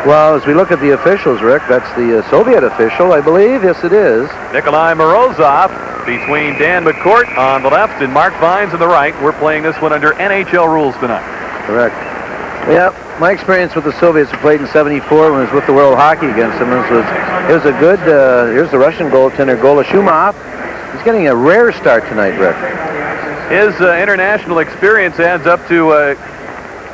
Well, as we look at the officials, Rick, that's the Soviet official, I believe. Yes, it is. Nikolai Morozov between Dan McCourt on the left and Mark Vines on the right. We're playing this one under NHL rules tonight. Correct. Yeah, my experience with the Soviets who played in '74 when I was with the World Hockey against them it was a good, here's the Russian goaltender, Golashumov. He's getting a rare start tonight, Rick. His international experience adds up to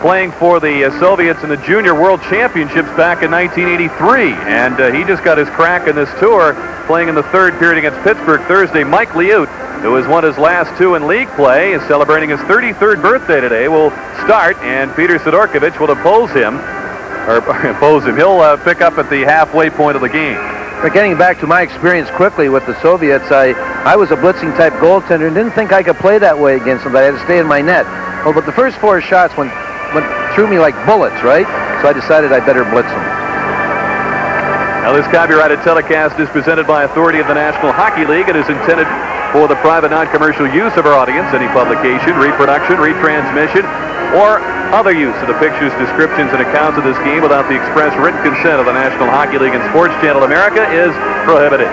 playing for the Soviets in the Junior World Championships back in 1983. And he just got his crack in this tour, playing in the third period against Pittsburgh Thursday. Mike Liut, who has won his last two in league play, is celebrating his 33rd birthday today, will start, and Peter Sidorkovich will oppose him. He'll pick up at the halfway point of the game. But getting back to my experience quickly with the Soviets, I was a blitzing type goaltender and didn't think I could play that way against them, but I had to stay in my net. Well, but the first four shots went through me like bullets, right? So I decided I better blitz them. Now, this copyrighted telecast is presented by authority of the National Hockey League. It is intended for the private non-commercial use of our audience. Any publication, reproduction, retransmission, or other use of the pictures, descriptions, and accounts of this game without the express written consent of the National Hockey League and Sports Channel America is prohibited.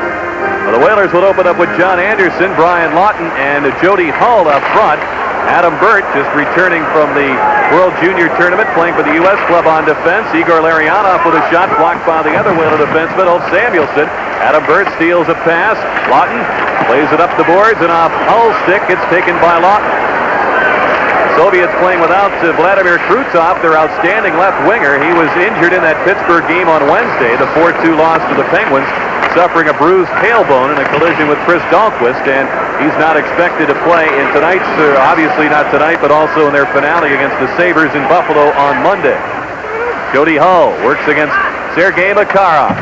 Well, the Whalers will open up with John Anderson, Brian Lawton, and Jody Hull up front. Adam Burt, just returning from the World Junior Tournament, playing for the U.S. club on defense. Igor Larionov with a shot blocked by the other Whaler defenseman, Ulf Samuelsson. Adam Burt steals a pass. Lawton plays it up the boards, and off Hull's stick, it's taken by Lawton. Soviets playing without Vladimir Krutov, their outstanding left winger. He was injured in that Pittsburgh game on Wednesday, the 4-2 loss to the Penguins, suffering a bruised tailbone in a collision with Chris Dahlquist, and he's not expected to play in tonight's, obviously not tonight, but also in their finale against the Sabres in Buffalo on Monday. Jody Hull works against Sergei Makarov.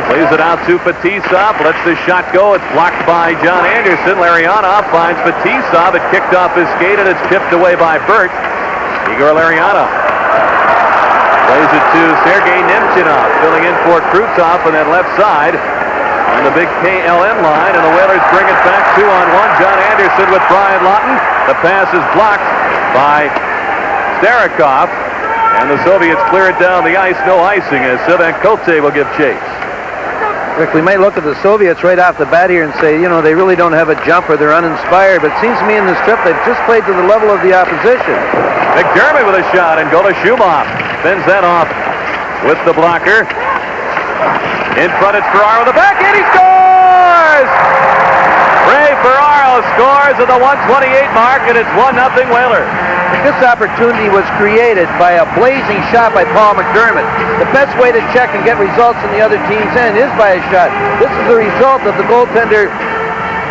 Plays it out to Fetisov, lets the shot go. It's blocked by John Anderson. Larionov finds Fetisov. It kicked off his skate, and it's chipped away by Burt. Igor Larionov plays it to Sergei Nemchinov, filling in for Krutov on that left side on the big KLM line, and the Whalers bring it back 2-on-1. John Anderson with Brian Lawton. The pass is blocked by Starikov, and the Soviets clear it down the ice. No icing as Sivan Kote will give chase. Rick, we might look at the Soviets right off the bat here and say, you know, they really don't have a jumper. They're uninspired. But it seems to me in this trip they've just played to the level of the opposition. McDermott with a shot, and Golashumov bends that off with the blocker. In front, it's Ferraro with the back, and he scores! Ray Ferraro scores at the 128 mark, and it's 1-0 Whalers. This opportunity was created by a blazing shot by Paul McDermott. The best way to check and get results in the other team's end is by a shot. This is the result of the goaltender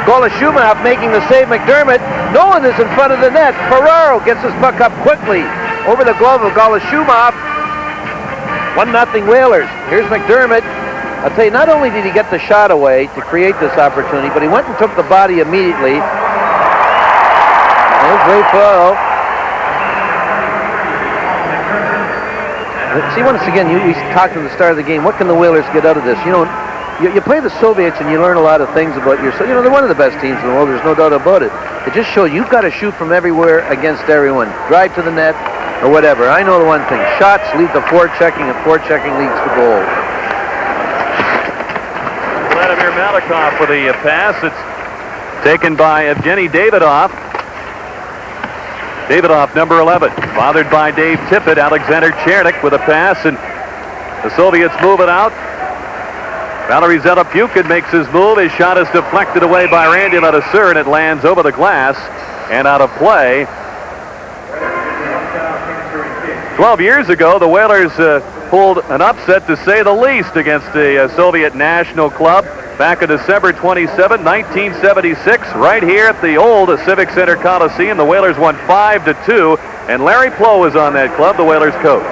Golashumov making the save. McDermott, no one is in front of the net. Ferraro gets his puck up quickly over the glove of Golashumov. 1-0 Whalers. Here's McDermott. I'll tell you, not only did he get the shot away to create this opportunity, but he went and took the body immediately. There's Ray Ferraro. See, once again, we talked at the start of the game, what can the Whalers get out of this? You know, you play the Soviets and you learn a lot of things about yourself. You know, they're one of the best teams in the world. There's no doubt about it. It just shows you've got to shoot from everywhere against everyone. Drive to the net or whatever. I know the one thing. Shots lead to forechecking, and forechecking leads to goal. Vladimir Malikov for the pass. It's taken by Evgeny Davidov. Davidov, number 11, bothered by Dave Tippett. Alexander Chernik with a pass, and the Soviets move it out. Valery Zelepukin makes his move. His shot is deflected away by Randy Ledesur, and it lands over the glass and out of play. 12 years ago, the Whalers pulled an upset, to say the least, against the Soviet national club back on December 27, 1976, right here at the old Civic Center Coliseum. The Whalers won 5-2, and Larry Plow was on that club, the Whalers coach.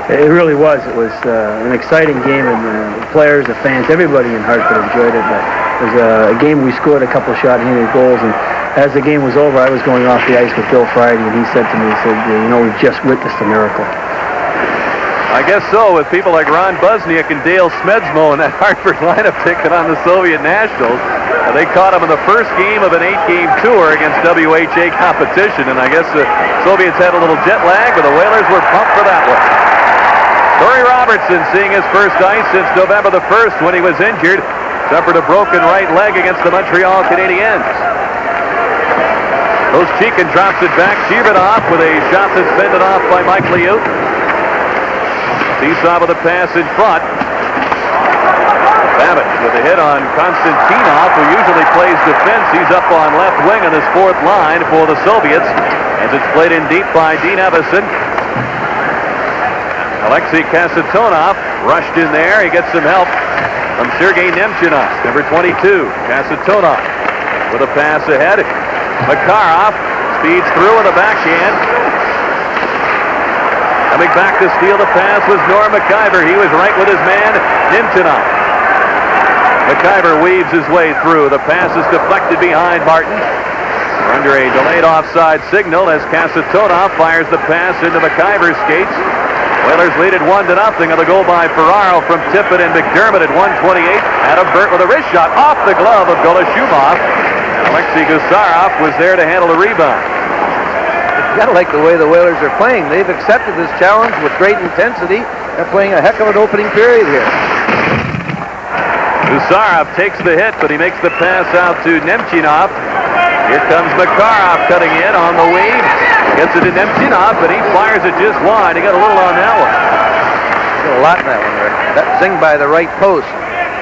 It really was. It was an exciting game, and the players, the fans, everybody in Hartford enjoyed it. It was a game we scored a couple shot-handed goals, and as the game was over, I was going off the ice with Bill Friday, and he said to me, you know, we've just witnessed a miracle. I guess so, with people like Ron Busniak and Dale Smedzmo in that Hartford lineup taking on the Soviet Nationals. They caught him in the first game of an 8-game tour against WHA competition, and I guess the Soviets had a little jet lag, but the Whalers were pumped for that one. Torrey Robertson seeing his first ice since November the 1st when he was injured. Suffered a broken right leg against the Montreal Canadiens. Koschekin drops it back. Chibanov with a shot that's fended off by Mike Liut. Seesaw with a pass in front. Babbitt with a hit on Konstantinov, who usually plays defense. He's up on left wing on this fourth line for the Soviets as it's played in deep by Dean Evison. Alexei Kasatonov rushed in there. He gets some help from Sergei Nemchinov, number 22. Kasatonov with a pass ahead. Makarov speeds through with a backhand. Coming back to steal the pass was Norm McIver. He was right with his man, Nemchinov. McIver weaves his way through. The pass is deflected behind Martin. We're under a delayed offside signal as Kasatonov fires the pass into McIver's skates. Whalers lead it 1-0 on the goal by Ferraro from Tippett and McDermott at 1:28. Adam Burt with a wrist shot off the glove of Golashumov. Alexei Gusarov was there to handle the rebound. You gotta like the way the Whalers are playing. They've accepted this challenge with great intensity. They're playing a heck of an opening period here. Gusarov takes the hit, but he makes the pass out to Nemchinov. Here comes Makarov cutting in on the wing. Gets it to Nemchinov, but he fires it just wide. He got a little on that one. Got a lot in that one, Rick. That zing by the right post.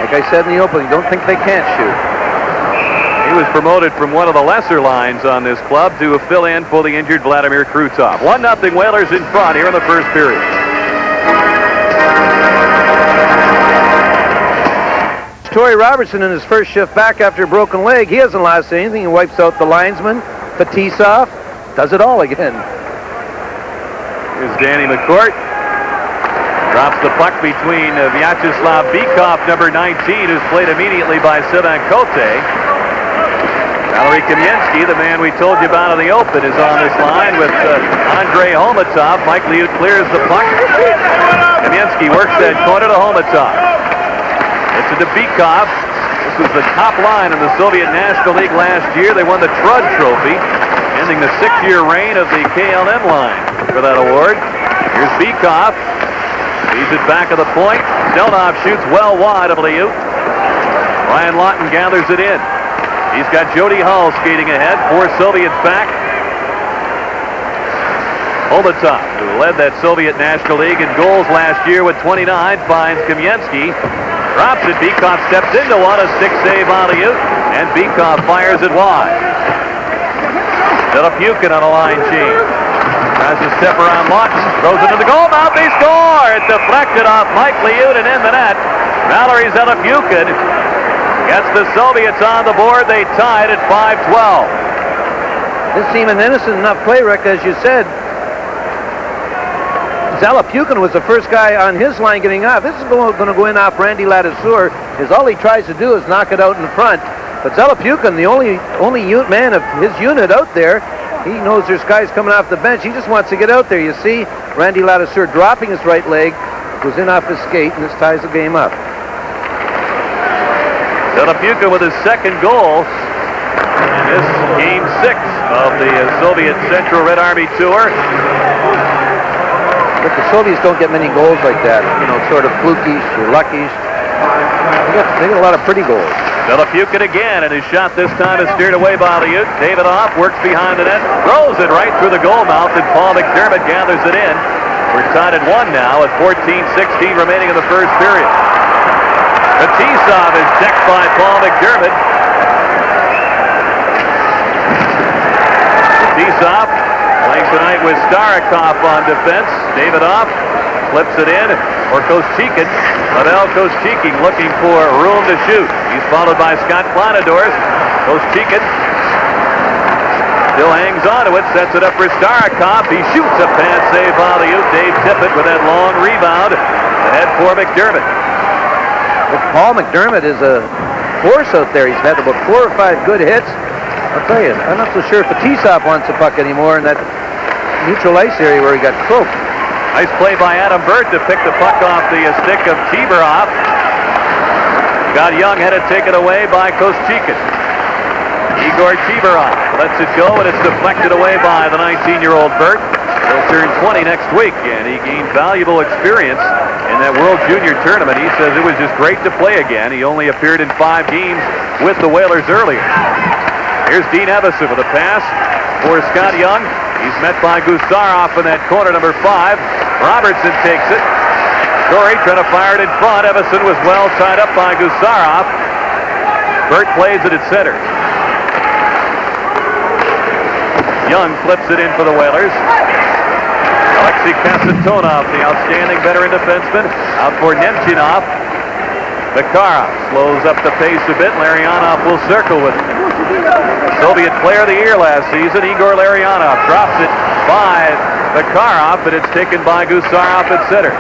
Like I said in the opening, don't think they can't shoot. He was promoted from one of the lesser lines on this club to fill in for the injured Vladimir Krutov. 1-0 Whalers in front here in the first period. Torrey Robertson in his first shift back after a broken leg. He hasn't lost anything. He wipes out the linesman. Fetisov does it all again. Here's Danny McCourt. Drops the puck between Vyacheslav Bykov, number 19, who's played immediately by Sylvain Cote. Valery Kamensky, the man we told you about in the open, is on this line with Andrei Homatov. Mike Liut clears the puck. Kamensky works that corner to Homatov. It's to Bykov. This was the top line in the Soviet National League last year. They won the Trud Trophy, ending the 6-year reign of the KLM line for that award. Here's Bykov. Leaves it back of the point. Stelnov shoots well wide of Liut. Ryan Lawton gathers it in. He's got Jody Hull skating ahead. 4 Soviets back. Homatov, who led that Soviet National League in goals last year with 29, finds Kamensky. Drops it. Bykov steps into one. A 6-save on Liut. And Bykov fires it wide. Delapukin on a line change. Tries to step around Lawton. Throws it to the goal mouth. They score! It deflected off Mike Liut and in the net. Valery Delapukin gets the Soviets on the board. They tied at 5-12. This seemed an innocent enough play, Rick, as you said. Delapukin was the first guy on his line getting off. This is going to go in off Randy Ladouceur. All he tries to do is knock it out in front. But Delapukin, the only man of his unit out there, he knows there's guys coming off the bench. He just wants to get out there. You see Randy Ladouceur dropping his right leg, goes in off his skate, and this ties the game up. Delapukin with his second goal in this game 6 of the Soviet Central Red Army Tour. But the Soviets don't get many goals like that, sort of flukies or luckies. They get a lot of pretty goals. Delapukin again, and his shot this time is steered away by Liut. Davidoff works behind the net, throws it right through the goal mouth, and Paul McDermott gathers it in. We're tied at 1 now with 14-16 remaining in the first period. Fetisov is checked by Paul McDermott. Fetisov playing tonight with Starikov on defense. Davidoff flips it in for Koschekin. Pavel Koschekin looking for room to shoot. He's followed by Scott Planadors. Koschekin still hangs on to it, sets it up for Starikov. He shoots a pass save by Dave Tippett with that long rebound. Ahead for McDermott. Well, Paul McDermott is a force out there. He's had about 4 or 5 good hits. I'll tell you, I'm not so sure Fetisov wants the puck anymore in that neutral ice area where he got croaked. Nice play by Adam Burt to pick the puck off the stick of Chibarov. Got Young, had it taken away by Koschekin. Igor Chibarov lets it go, and it's deflected away by the 19-year-old Burt. He'll turn 20 next week, and he gained valuable experience in that World Junior Tournament. He says it was just great to play again. He only appeared in 5 games with the Whalers earlier. Here's Dean Evison with a pass for Scott Young. He's met by Gusarov in that corner, number 5. Robertson takes it. Story trying to fire it in front. Evison was well tied up by Gusarov. Burt plays it at center. Young flips it in for the Whalers. Alexei Kasatonov, the outstanding veteran defenseman, out for Nemchinov. Makarov slows up the pace a bit. Larionov will circle with him. Soviet Player of the Year last season, Igor Larionov drops it by Makarov, but it's taken by Gusarov at center.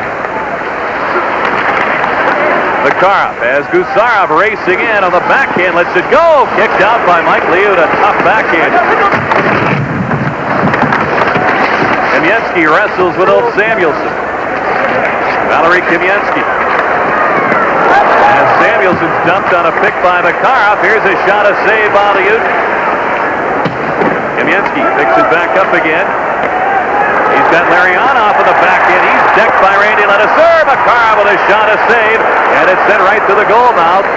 Makarov has Gusarov racing in on the backhand, lets it go. Kicked out by Mike Liut, a tough backhand. Kamensky wrestles with Ulf Samuelsson. Valery Kamensky. As Samuelson's dumped on a pick by Makarov, here's a shot, a save by Liut. Kamensky picks it back up again. He's got Larionov on the back end. He's decked by Randy Ledesser. Makarov with a shot, a save, and it's sent right to the goal mouth.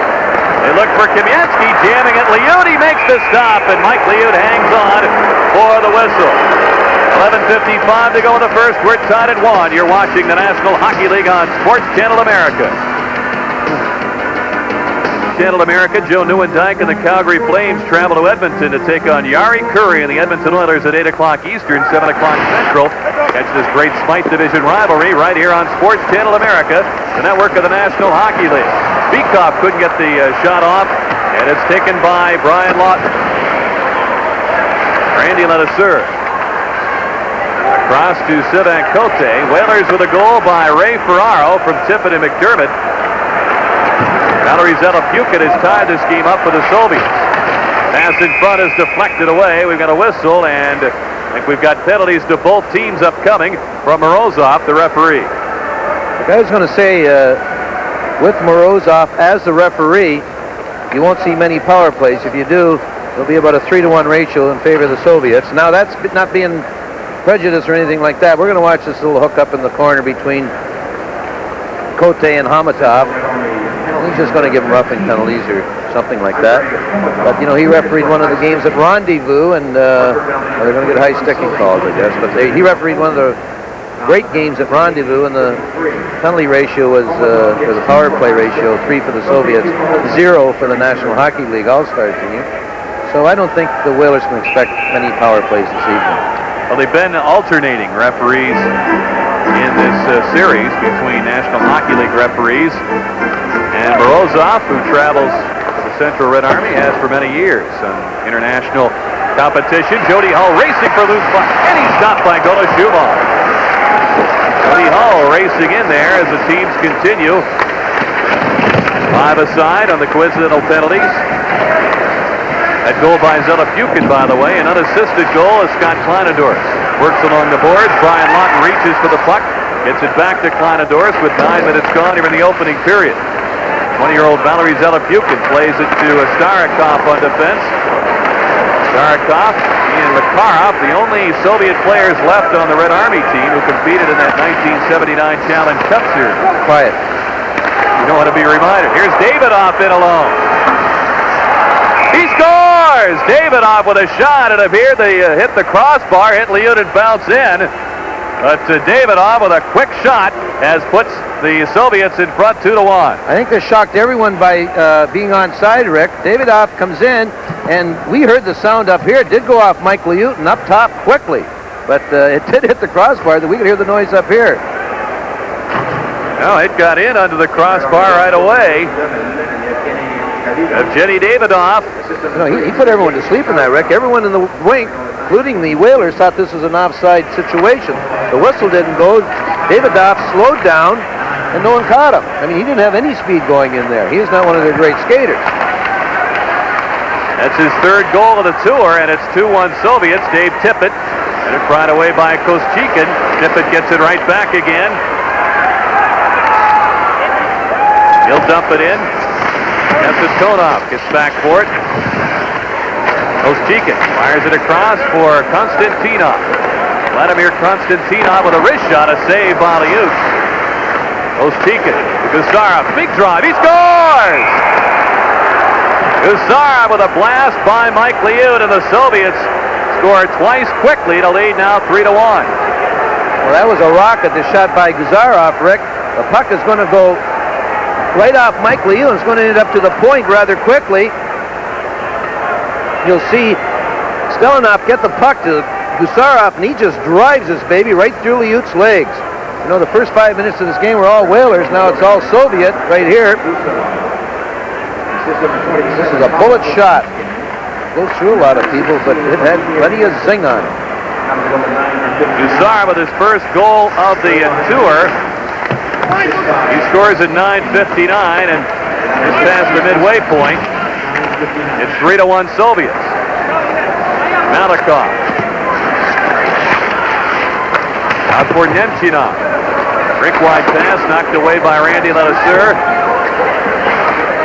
They look for Kamensky, jamming at Liut. He makes the stop, and Mike Liut hangs on for the whistle. 11:55 to go in the first. We're tied at 1. You're watching the National Hockey League on Sports Channel America. Channel America, Joe Nieuwendyk and the Calgary Flames travel to Edmonton to take on Yari Curry and the Edmonton Oilers at 8 o'clock Eastern, 7 o'clock Central. Catch this great Smythe Division rivalry right here on Sports Channel America, the network of the National Hockey League. Beekhoff couldn't get the shot off, and it's taken by Brian Lawton. Randy Ledesser. Across to Sivan Cote. Whalers with a goal by Ray Ferraro from Tiffin and McDermott. Valery Zelepukin has tied this game up for the Soviets. Pass in front is deflected away. We've got a whistle, and I think we've got penalties to both teams upcoming from Morozov, the referee. I was going to say, with Morozov as the referee, you won't see many power plays. If you do, it'll be about a 3-to-1 ratio in favor of the Soviets. Now, that's not being prejudice or anything like that. We're going to watch this little hook up in the corner between Cote and Hamatov. He's just going to give him roughing penalties or something like that. But, you know, he refereed one of the games at Rendezvous, and they're going to get high sticking calls, I guess. But he refereed one of the great games at Rendezvous, and the penalty ratio was, or the power play ratio, 3 for the Soviets, 0 for the National Hockey League All-Star team. So I don't think the Whalers can expect many power plays this evening. Well, they've been alternating referees in this series between National Hockey League referees. And Morozov, who travels to the Central Red Army, has for many years on international competition. Jody Hull racing for loose puck, and he's stopped by Golashubov. Jody Hull racing in there as the teams continue. 5 aside on the coincidental penalties. That goal by Zelepukin, by the way, an unassisted goal as Scott Kleinendorf works along the boards. Brian Lawton reaches for the puck, gets it back to Kleinendorf with 9 minutes gone here in the opening period. 20-year-old Valery Zelepukin plays it to Starikov on defense. Starikov and Makarov, the only Soviet players left on the Red Army team who competed in that 1979 Challenge Cup series. Quiet. You don't want to be reminded. Here's Davidoff in alone. He scores! Davidoff with a shot. It appeared they hit the crossbar, hit Liut and bounce in. But Davidoff with a quick shot has put the Soviets in front 2-1. I think this shocked everyone by being onside, Rick. Davidoff comes in, and we heard the sound up here. It did go off Mike Liut and up top quickly. But it did hit the crossbar. That we could hear the noise up here. No, it got in under the crossbar right away. Evgeny Davidoff. You know, he put everyone to sleep in that, Rick. Everyone in the rink, including the Whalers, thought this was an offside situation. The whistle didn't go. Davidoff slowed down, and no one caught him. I mean, he didn't have any speed going in there. He is not one of their great skaters. That's his 3rd goal of the tour, and it's 2-1 Soviets. Dave Tippett, and it's right away by Koschekin. Tippett gets it right back again. He'll dump it in. Kasatonov gets back for it. Oschika fires it across for Konstantinov. Vladimir Konstantinov with a wrist shot, a save by Liut. Oschika, Gusarov, big drive, he scores! Gusarov with a blast by Mike Liut, and the Soviets score twice quickly to lead now 3-1. Well, that was a rocket, the shot by Gusarov, Rick. The puck is going to go right off Mike Liut. It's going to end up to the point rather quickly. You'll see Stelunov get the puck to Gusarov, and he just drives this baby right through Liut's legs. You know, the first 5 minutes of this game were all Whalers. Now it's all Soviet right here. This is a bullet shot. Goes through a lot of people, but it had plenty of zing on it. Gusarov with his first goal of the tour. He scores at 9:59 and is past the midway point. It's 3-1 Soviets. Malikov. Out for Nemchinov. Rink-wide pass knocked away by Randy Ledesur.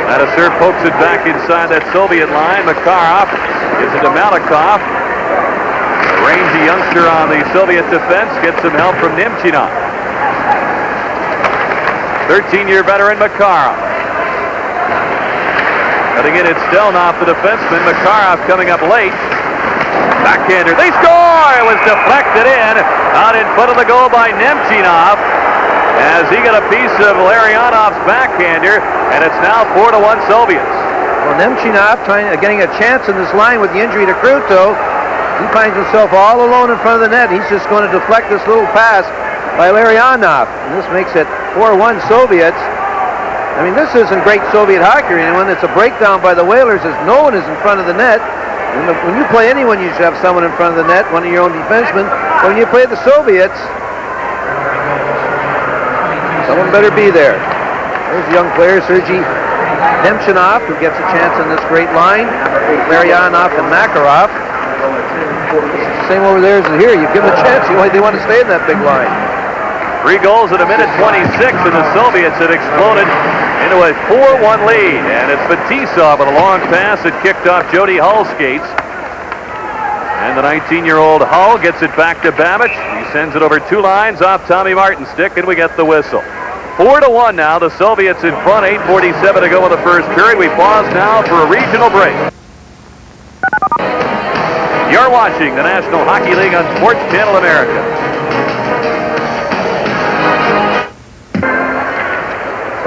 Ledesur pokes it back inside that Soviet line. Makarov gives it to Malikov. A rangy youngster on the Soviet defense gets some help from Nemchinov. 13-year veteran Makarov. Cutting in, it's Stelunov, the defenseman. Makarov coming up late. Backhander, they score! It was deflected in, out in front of the goal by Nemchinov, as he got a piece of Larionov's backhander, and it's now 4-1 Soviets. Well, Nemchinov getting a chance in this line with the injury to Kruto. He finds himself all alone in front of the net. He's just going to deflect this little pass by Larionov, and this makes it 4-1 Soviets. I mean, this isn't great Soviet hockey. And when it's a breakdown by the Whalers, as no one is in front of the net. When you play anyone, you should have someone in front of the net, one of your own defensemen. But when you play the Soviets, someone better be there. There's a young player, Sergei Nemchinov, who gets a chance in this great line. Larionov and Makarov. Same over there as here. You give them a chance, they want to stay in that big line. 3 goals in a minute 26, and the Soviets had exploded into a 4-1 lead. And it's Fetisov with a long pass that kicked off Jody Hull's skates. And the 19-year-old Hull gets it back to Babic. He sends it over 2 lines off Tommy Martin's stick, and we get the whistle. 4-1 now. The Soviets in front. 8:47 to go in the first period. We pause now for a regional break. You're watching the National Hockey League on Sports Channel America.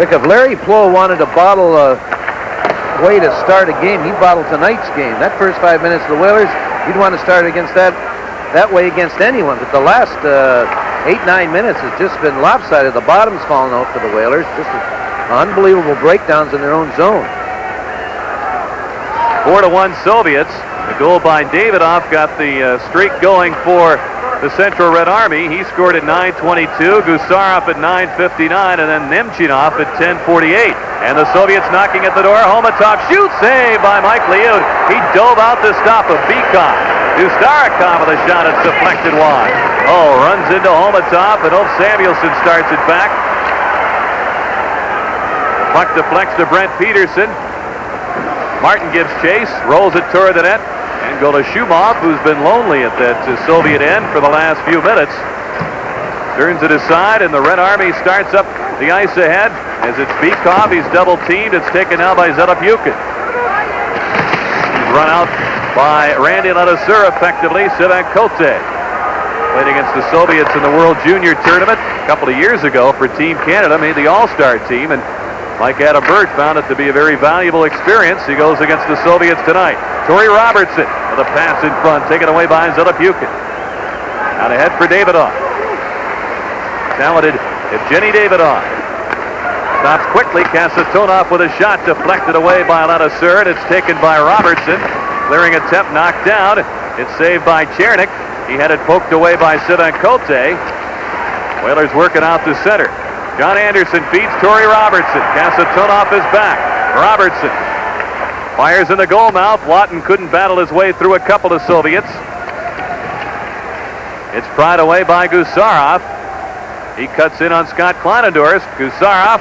Look, if Larry Plow wanted to bottle a way to start a game, he'd bottle tonight's game. That first 5 minutes of the Whalers, he'd want to start against that way against anyone. But the last 8-9 minutes has just been lopsided. The bottom's fallen out for the Whalers. Just unbelievable breakdowns in their own zone. 4-1 Soviets. The goal by Davidoff got the streak going for the Central Red Army. He scored at 9:22, Gusarov at 9:59, and then Nemchinov at 10:48. And the Soviets knocking at the door. Homatov shoots, save by Mike Liut. He dove out to stop a Beacon. Dustarakov with a shot, it's deflected wide. Oh, runs into Homatov, and Ulf Samuelsson starts it back. The puck deflects to Brent Peterson. Martin gives chase, rolls it toward the net, and go to Shumov, who's been lonely at that Soviet end for the last few minutes. Turns it aside, and the Red Army starts up the ice ahead. As it's Bikov, he's double-teamed. It's taken now by Zelepukin. He's run out by Randy Ledesur, effectively. Sivan Kote played against the Soviets in the World Junior Tournament a couple of years ago for Team Canada, made the All-Star team, and Mike Adam Bird found it to be a very valuable experience. He goes against the Soviets tonight. Torrey Robertson with a pass in front, taken away by Zelepukin. Out ahead for Davidoff. Talented Evgeny Davidoff. Stops quickly. Kasatonov with a shot deflected away by Ledesur, and it's taken by Robertson. Clearing attempt knocked down. It's saved by Chernik. He had it poked away by Sivan Kote. Whalers working out the center. John Anderson feeds Torrey Robertson. Kasatonov is back. Robertson fires in the goal mouth. Lawton couldn't battle his way through a couple of Soviets. It's pried away by Gusarov. He cuts in on Scott Kleinendorf. Gusarov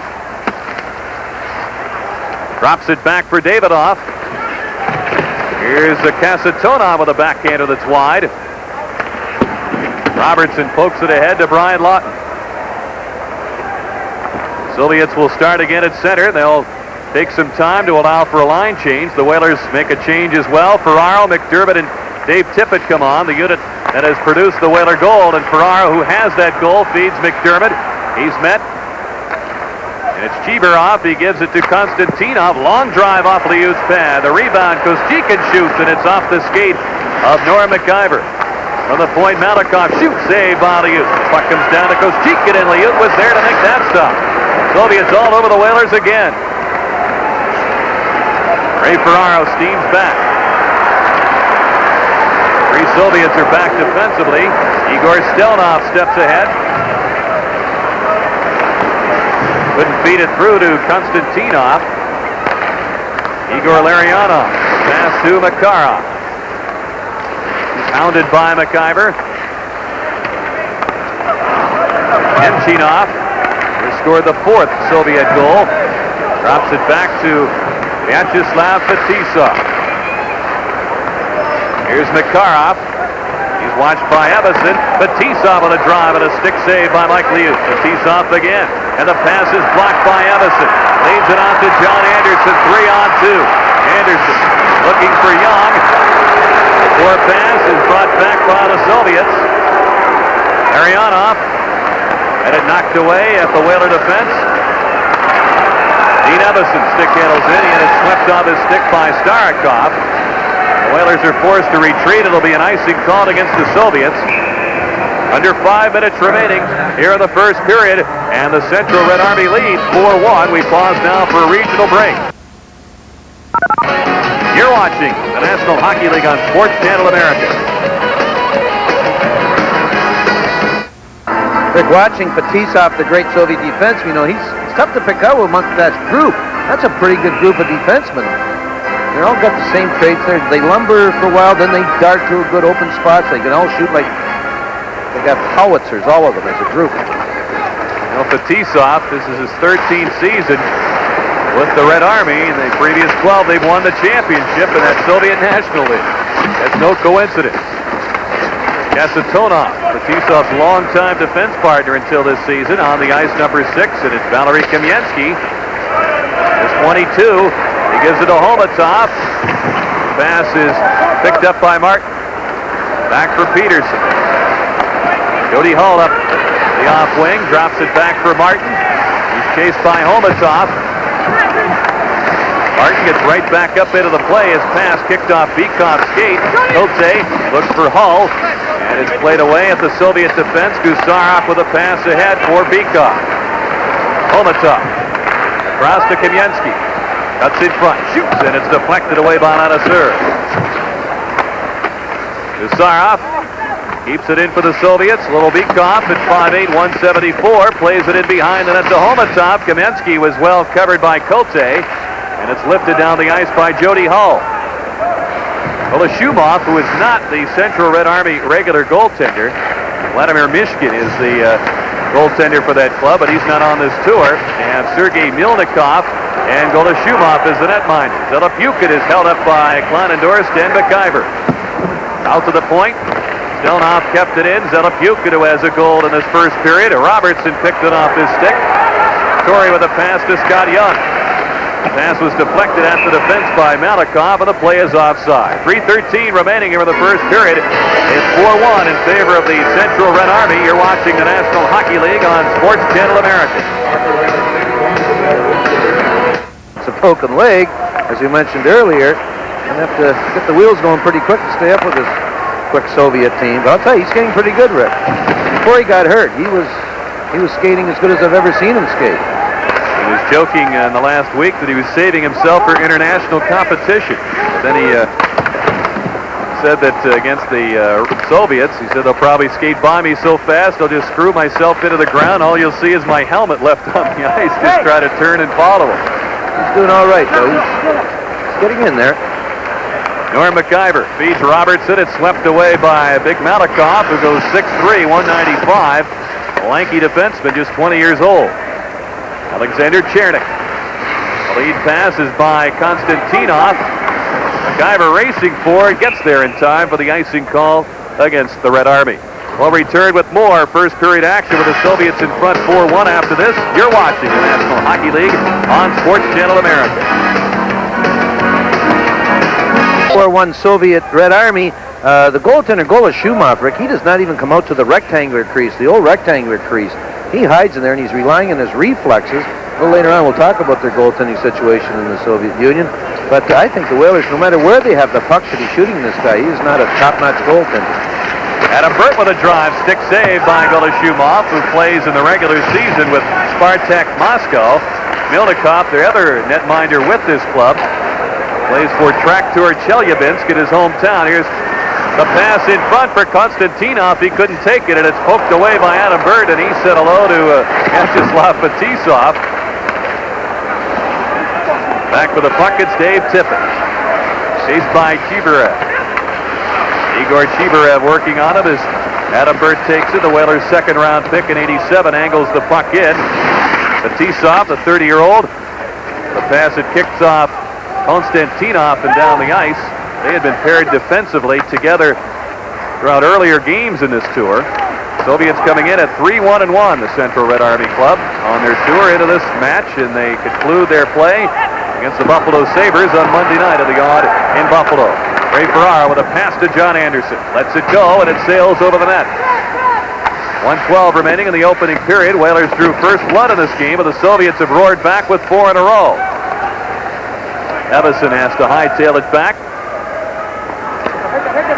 drops it back for Davidoff. Here's a Kasatonov with a backhander that's wide. Robertson pokes it ahead to Brian Lawton. Soviets will start again at center. They'll take some time to allow for a line change. The Whalers make a change as well. Ferraro, McDermott, and Dave Tippett come on, the unit that has produced the Whaler goal. And Ferraro, who has that goal, feeds McDermott. He's met. And it's Chibarov. He gives it to Konstantinov. Long drive off Liut's pad. The rebound, Kostikin shoots, and it's off the skate of Norm McIver. From the point, Malakoff shoots, saved by Liut. The puck comes down to Kostikin, and Liut was there to make that stop. Soviets all over the Whalers again. Ray Ferraro steams back. Three Soviets are back defensively. Igor Stelnov steps ahead. Couldn't feed it through to Konstantinov. Igor Larionov. Pass to Makarov. Pounded by McIver. Nemchinov scored the fourth Soviet goal. Drops it back to Vyacheslav Fetisov. Here's Makarov. He's watched by Evason. Fetisov on a drive and a stick save by Mike Liut. Fetisov again. And the pass is blocked by Evason. Leads it on to John Anderson. 3-on-2. Anderson looking for Young. The poor pass is brought back by the Soviets. Larionov had it knocked away at the Whaler defense. Dean Evason stick handles in. He had it swept off his stick by Starikov. The Whalers are forced to retreat. It'll be an icing called against the Soviets. Under 5 minutes remaining here in the first period, and the Central Red Army leads 4-1. We pause now for a regional break. You're watching the National Hockey League on Sports Channel America. Rick, watching Fetisov, the great Soviet defenseman, he's tough to pick out amongst that group. That's a pretty good group of defensemen. They all got the same traits there. They lumber for a while, then they dart to a good open spots. They can all shoot like they got howitzers, all of them as a group. Fetisov, this is his 13th season with the Red Army. In the previous 12, they've won the championship in that Soviet National League. That's no coincidence. Kasatonov, Fetisov's longtime defense partner until this season, on the ice number 6, and it's Valery Kamensky. It's 22. He gives it to Homatov. Pass is picked up by Martin. Back for Peterson. Jody Hull up the off wing, drops it back for Martin. He's chased by Homatov. Martin gets right back up into the play. His pass kicked off Beekoff's skate. Kote looks for Hull, and it's played away at the Soviet defense. Gusarov with a pass ahead for Beekoff. Homatov across to Kamensky. Cuts in front, shoots, and it's deflected away by Lanasur. Gusarov keeps it in for the Soviets. Little Beekoff at 5'8", 174. Plays it in behind the net to Homatov. Kamensky was well covered by Kote, and it's lifted down the ice by Jody Hull. Well, the Shumov, who is not the Central Red Army regular goaltender, Vladimir Mishkin is the goaltender for that club, but he's not on this tour. And Sergei Milnikov and Golashumov is the netminder. Zelapukit is held up by Kleinendorst and McIver. Out to the point. Stelnov kept it in. Zelapukit, who has a goal in this first period. Robertson picked it off his stick. Torrey with a pass to Scott Young. The pass was deflected at the defense by Malakoff, and the play is offside. 3:13 remaining here in the first period. It's 4-1 in favor of the Central Red Army. You're watching the National Hockey League on Sports Channel America. It's a broken leg, as you mentioned earlier. Going to have to get the wheels going pretty quick to stay up with this quick Soviet team. But I'll tell you, he's skating pretty good, Rick. Before he got hurt, he was skating as good as I've ever seen him skate. He was joking in the last week that he was saving himself for international competition. But then he said that against the Soviets, he said they'll probably skate by me so fast I'll just screw myself into the ground. All you'll see is my helmet left on the ice. Just try to turn and follow him. He's doing all right, though. He's getting in there. Norm McIver feeds Robertson. It's swept away by Big Malakoff, who goes 6'3", 195. A lanky defenseman, just 20 years old. Alexander Chernik. The lead pass is by Konstantinov. MacGyver racing forward, gets there in time for the icing call against the Red Army. We'll return with more first period action with the Soviets in front 4-1 after this. You're watching the National Hockey League on Sports Channel America. 4-1 Soviet Red Army. The goaltender, Gola Shumov, Rick, he does not even come out to the rectangular crease, the old rectangular crease. He hides in there and he's relying on his reflexes. A little later on we'll talk about their goaltending situation in the Soviet Union. But I think the Whalers, no matter where they have the puck, should be shooting this guy. He is not a top-notch goaltender. Adam Burt with a drive, stick save by Gola Shumov, who plays in the regular season with Spartak Moscow. Milnikov, the other netminder with this club, plays for Traktor Chelyabinsk in his hometown. Here's the pass in front for Konstantinov. He couldn't take it, and it's poked away by Adam Burt, and he said hello to Vyacheslav Fetisov. Back with the puck, it's Dave Tippett. Chased by Chibarev. Igor Chibarev working on it as Adam Burt takes it. The Whalers' second-round pick in '87 angles the puck in. Fetisov, the 30-year-old. The pass, it kicks off Konstantinov and down the ice. They had been paired defensively together throughout earlier games in this tour. Soviets coming in at 3-1-1, the Central Red Army club, on their tour into this match, and they conclude their play against the Buffalo Sabres on Monday night at the Odd in Buffalo. Ray Ferrara with a pass to John Anderson. Lets it go, and it sails over the net. 1:12 remaining in the opening period. Whalers drew first blood in this game, but the Soviets have roared back with 4 in a row. Evison has to hightail it back.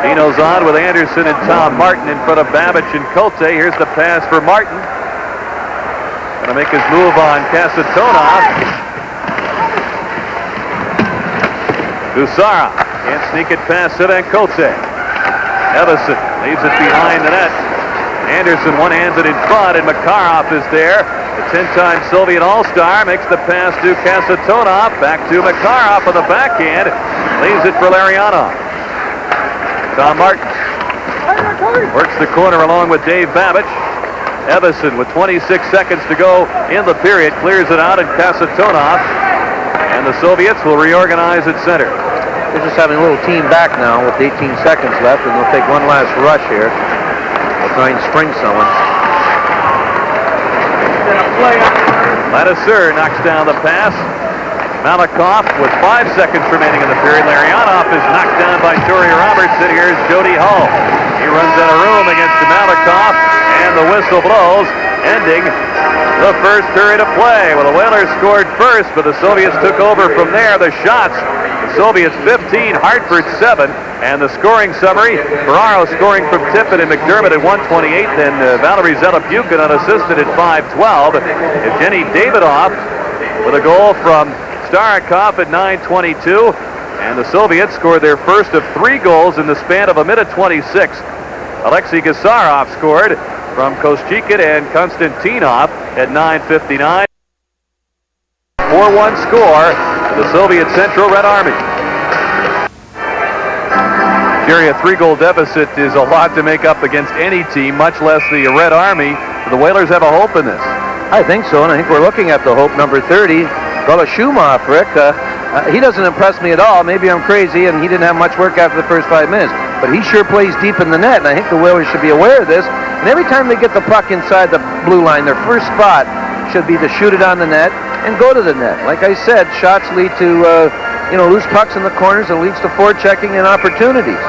Dino's on with Anderson and Tom Martin in front of Babbage and Cote. Here's the pass for Martin. Going to make his move on Kasatonov. Gusara can't sneak it past Sivankote. Evison leaves it behind the net. Anderson one-handed in front, and Makarov is there. The 10-time Soviet All-Star makes the pass to Kasatonov. Back to Makarov on the backhand. Leaves it for Larionov. Tom Martin works the corner along with Dave Babbage. Evison with 26 seconds to go in the period clears it out, and Kasatonov. And the Soviets will reorganize at center. They're just having a little team back now with 18 seconds left, and they'll take one last rush here. They'll try and spring someone. Ladiseur knocks down the pass. Malakoff with 5 seconds remaining in the period. Larionov is knocked down by Torrey Robertson. Here's Jody Hull. He runs out of room against Malakoff, and the whistle blows, ending the first period of play. Well, the Whalers scored first, but the Soviets took over from there. The shots, the Soviets 15, Hartford 7, and the scoring summary, Ferraro scoring from Tippett and McDermott at 1:28, then Valery Zelepukin unassisted at 5:12. Evgeny Davidoff with a goal from Starikov at 9:22, and the Soviets scored their first of 3 goals in the span of a minute 26. Alexei Gasarov scored from Koschekin and Konstantinov at 9:59. 4-1 score for the Soviet Central Red Army. Jerry, a 3-goal deficit is a lot to make up against any team, much less the Red Army. The Whalers have a hope in this. I think so, and I think we're looking at the hope, number 30, Gola Shumov, Rick. He doesn't impress me at all. Maybe I'm crazy, and he didn't have much work after the first 5 minutes. But he sure plays deep in the net, and I think the Whalers should be aware of this. And every time they get the puck inside the blue line, their first spot should be to shoot it on the net and go to the net. Like I said, shots lead to loose pucks in the corners, and leads to forechecking and opportunities.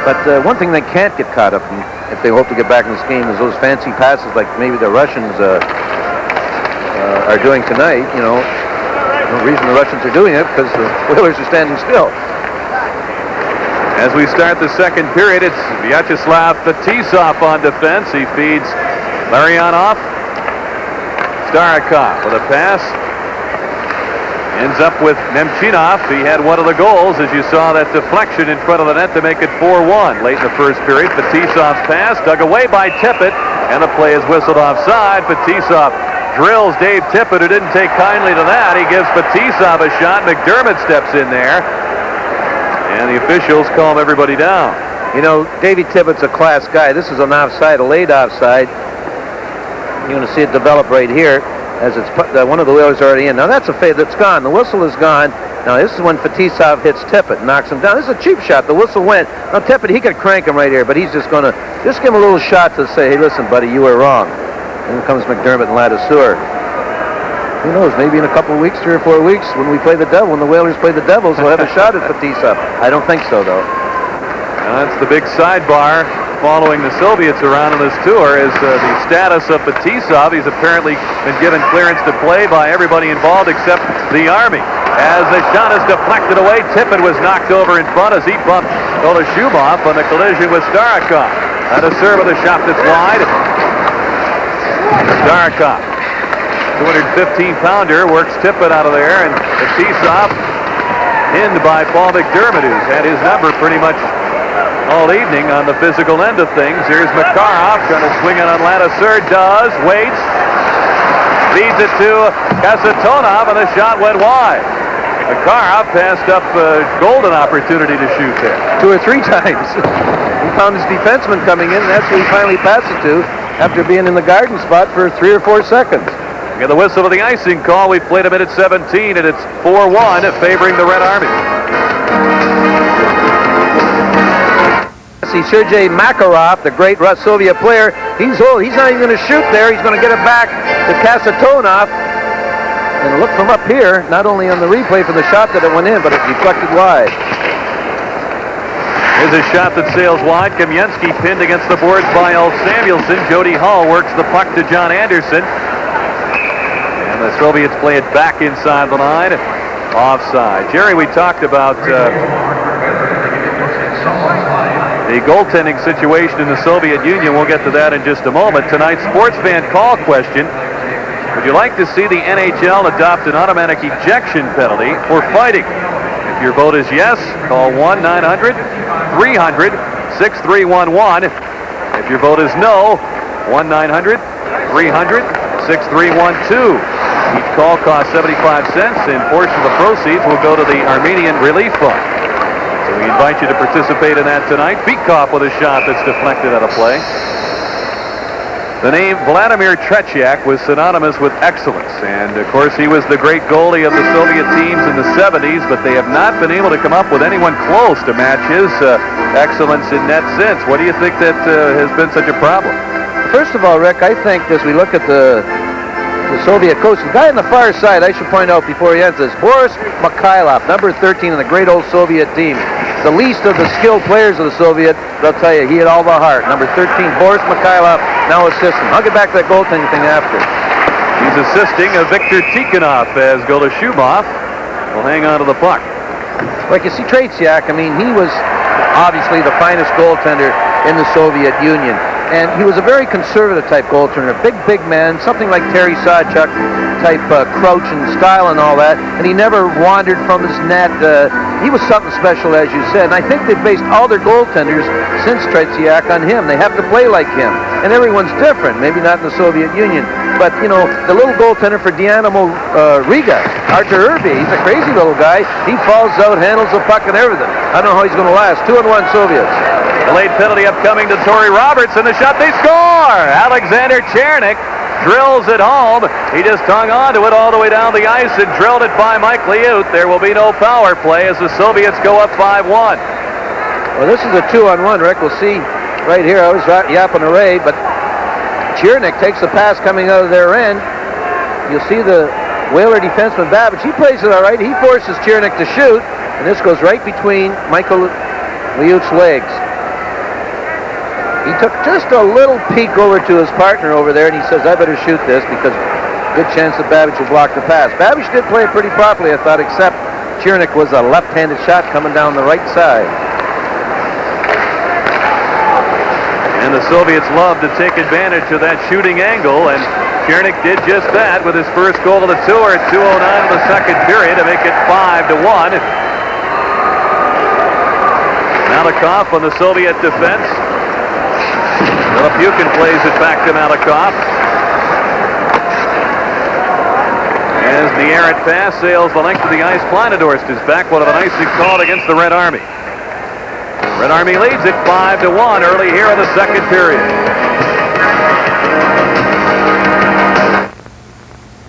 But one thing they can't get caught up in, if they hope to get back in this game, is those fancy passes like maybe the Russians are doing tonight. No reason the Russians are doing it, because the Whalers are standing still. As we start the second period, it's Vyacheslav Fetisov on defense. He feeds Larionov. Starikov with a pass. Ends up with Nemchinov. He had one of the goals, as you saw that deflection in front of the net to make it 4-1 late in the first period. Fetisov's pass dug away by Tippett, and the play is whistled offside. Fetisov drills Dave Tippett, who didn't take kindly to that. He gives Fetisov a shot. McDermott steps in there, and the officials calm everybody down. Davey Tippett's a class guy. This is an offside, a late offside. You're going to see it develop right here, as it's one of the Whalers already in. Now that's a fade that's gone. The whistle is gone, Now, this is when Fetisov hits Tippett, knocks him down. This is a cheap shot. The whistle went. Now, Tippett, he could crank him right here, but he's just going to just give him a little shot to say, hey, listen, buddy, you were wrong. And then comes McDermott and Ladouceur. Who knows, maybe in a couple of weeks, 3 or 4 weeks, when we play the Devil, when the Whalers play the Devils, we'll have a shot at Fetisov. I don't think so, though. That's the big sidebar following the Soviets around on this tour is the status of Fetisov. He's apparently been given clearance to play by everybody involved except the Army. As the shot is deflected away, Tippett was knocked over in front as he bumped Golashubov on the collision with Starikov. And a serve with a shot that's wide. Starikov, 215-pounder, works Tippett out of there, and Fetisov pinned by Paul McDermott, who's had his number pretty much all evening on the physical end of things. Here's Makarov going to swing it on Ladouceur. Does, waits, leads it to Kasatonov, and the shot went wide. Makarov passed up a golden opportunity to shoot there. 2 or 3 times. He found his defenseman coming in, and that's who he finally passed it to after being in the garden spot for 3 or 4 seconds. We get the whistle of the icing call. We've played a minute 17, and it's 4-1 favoring the Red Army. See Sergei Makarov, the great Soviet player. He's old. He's not even going to shoot there. He's going to get it back to Kasatonov. And look from up here, not only on the replay for the shot that it went in, but it deflected wide. Here's a shot that sails wide. Kamensky pinned against the boards by Ulf Samuelsson. Jody Hull works the puck to John Anderson. And the Soviets play it back inside the line. Offside. Jerry, we talked about the goaltending situation in the Soviet Union. We'll get to that in just a moment. Tonight's sports fan call question. Would you like to see the NHL adopt an automatic ejection penalty for fighting? If your vote is yes, call 1-900-300-6311. If your vote is no, 1-900-300-6312. Each call costs 75 cents, and portion of the proceeds will go to the Armenian Relief Fund. So we invite you to participate in that tonight. Beekhoff with a shot that's deflected out of play. The name Vladimir Tretiak was synonymous with excellence, and of course he was the great goalie of the Soviet teams in the 70s, but they have not been able to come up with anyone close to match his excellence in net since. What do you think that has been such a problem? First of all, Rick, I think as we look at the Soviet coach, the guy on the far side, I should point out before he ends this, Boris Mikhailov, number 13 in the great old Soviet team. The least of the skilled players of the Soviet, they'll tell you, he had all the heart. Number 13, Boris Mikhailov, now assisting. I'll get back to that goaltending thing after. He's assisting Viktor Tikhonov as Golashubov will hang on to the puck. Like you see Tretiak, I mean, he was obviously the finest goaltender in the Soviet Union. And he was a very conservative type goaltender, big man, something like Terry Sawchuk type crouch and style and all that. And he never wandered from his net. He was something special, as you said. And I think they've based all their goaltenders since Tretiak on him. They have to play like him. And everyone's different, maybe not in the Soviet Union. But, you know, the little goaltender for Dynamo Riga, Artur Irby, he's a crazy little guy. He falls out, handles the puck and everything. I don't know how he's going to last. 2-1 Soviets. The late penalty upcoming to Torrey Roberts, and the shot, they score! Alexander Chernik drills it home. He just hung on to it all the way down the ice and drilled it by Mike Liut. There will be no power play as the Soviets go up 5-1. Well, this is a 2-on-1, Rick. We'll see right here. I was yapping away, but Chernik takes the pass coming out of their end. You'll see the Whaler defenseman Babbage. He plays it all right. He forces Chernik to shoot, and this goes right between Michael Liut's legs. He took just a little peek over to his partner over there, and he says, I better shoot this because good chance that Babbage will block the pass. Babbage did play it pretty properly, I thought, except Chernik was a left-handed shot coming down the right side. And the Soviets love to take advantage of that shooting angle, and Chernik did just that with his first goal of the tour at 2:09 of the second period to make it 5-1. Malikov on the Soviet defense. Lipukin plays it back to Malikov. As the errant pass sails the length of the ice, Planadorst is back. One of the nicely called against the Red Army. Red Army leads it 5-1 early here in the second period.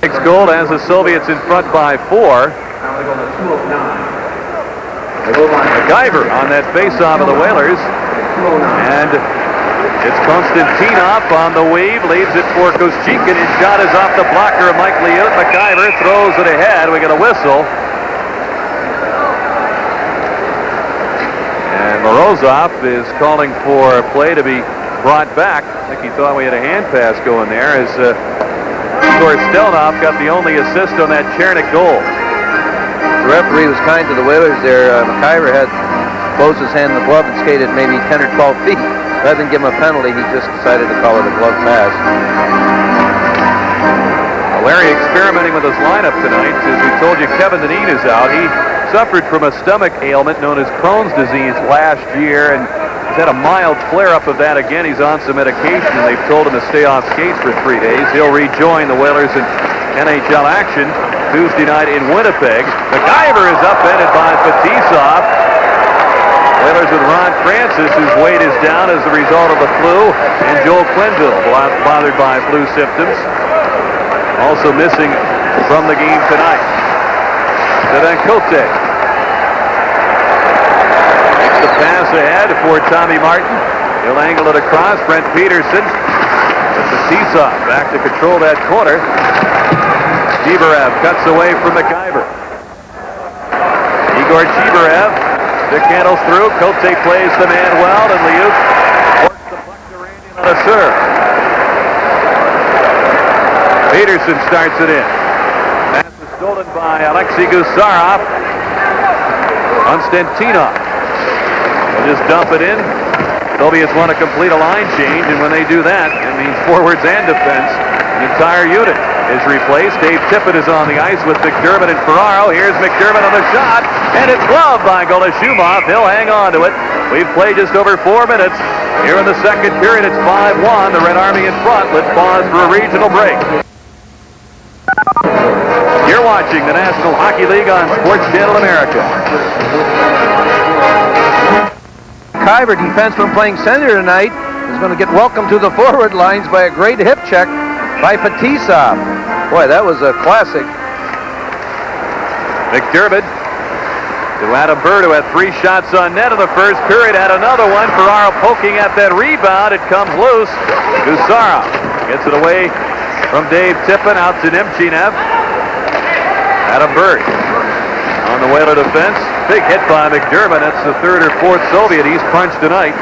Next goal has the Soviets in front by 4. MacIver on that face-off of the Whalers. And it's Konstantinov on the weave, leaves it for Koschekin. His shot is off the blocker of Mike Liut. MacIver throws it ahead. We get a whistle. And Morozov is calling for a play to be brought back. I think he thought we had a hand pass going there as Stelnoff got the only assist on that Chernik goal. The referee was kind to the Whalers there. MacIver had closed his hand in the glove and skated maybe 10 or 12 feet. Rather than give him a penalty, he just decided to call it a glove pass. Larry experimenting with his lineup tonight. As we told you, Kevin Dineen is out. He suffered from a stomach ailment known as Crohn's disease last year, and he's had a mild flare-up of that again. He's on some medication, and they've told him to stay off skates for 3 days. He'll rejoin the Whalers in NHL action Tuesday night in Winnipeg. MacIver is upended by Fetisov. Whalers with Ron Francis, whose weight is down as a result of the flu, and Joel Quenneville, bothered by flu symptoms. Also missing from the game tonight. Sedancote makes the pass ahead for Tommy Martin. He'll angle it across. Brent Peterson. Fetisov back to control that corner. Chibarev cuts away from MacIver. Igor Chibarev. Stick handles through. Cote plays the man well, and Liut works the puck to Randy on a serve. Peterson starts it in. Pass is stolen by Alexei Gusarov. Konstantinov will just dump it in. Soviets want to complete a line change, and when they do that, it means forwards and defense. The entire unit is replaced. Dave Tippett is on the ice with McDermott and Ferraro. Here's McDermott on the shot, and it's gloved by Golashumov. He'll hang on to it. We've played just over 4 minutes. Here in the second period, it's 5-1. The Red Army in front. Let's pause for a regional break. You're watching the National Hockey League on Sports Channel America. MacIver, defenseman playing center tonight, is going to get welcomed to the forward lines by a great hip check by Fetisov. Boy, that was a classic. McDermott to Adam Bird, who had 3 shots on net in the first period, had another one. Ferraro poking at that rebound. It comes loose. Gusarov gets it away from Dave Tippett out to Nemchinev. Adam Bird on the Whaler defense. Big hit by McDermott. That's the 3rd or 4th Soviet he's punched tonight.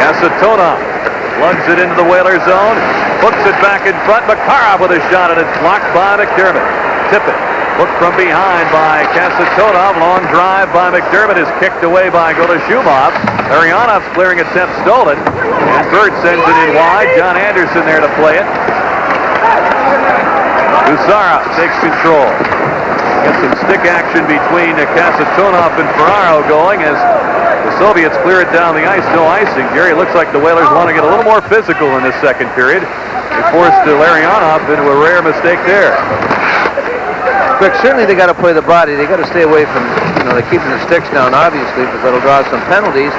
Kasatonov lugs it into the Whaler zone. Hooks it back in front. Makarov with a shot, and it's blocked by McDermott. Tippett looked from behind by Kasatonov. Long drive by McDermott is kicked away by Golashumov. Larionov's clearing attempt stolen. And Bird sends it in wide. John Anderson there to play it. Gusarov takes control. Gets some stick action between Kasatonov and Ferraro going as the Soviets clear it down the ice. No icing. Jerry, looks like the Whalers want to get a little more physical in this second period. They forced Larionov into a rare mistake there. Quick, certainly they got to play the body. They got to stay away from, they're keeping the sticks down, obviously, because that'll draw some penalties.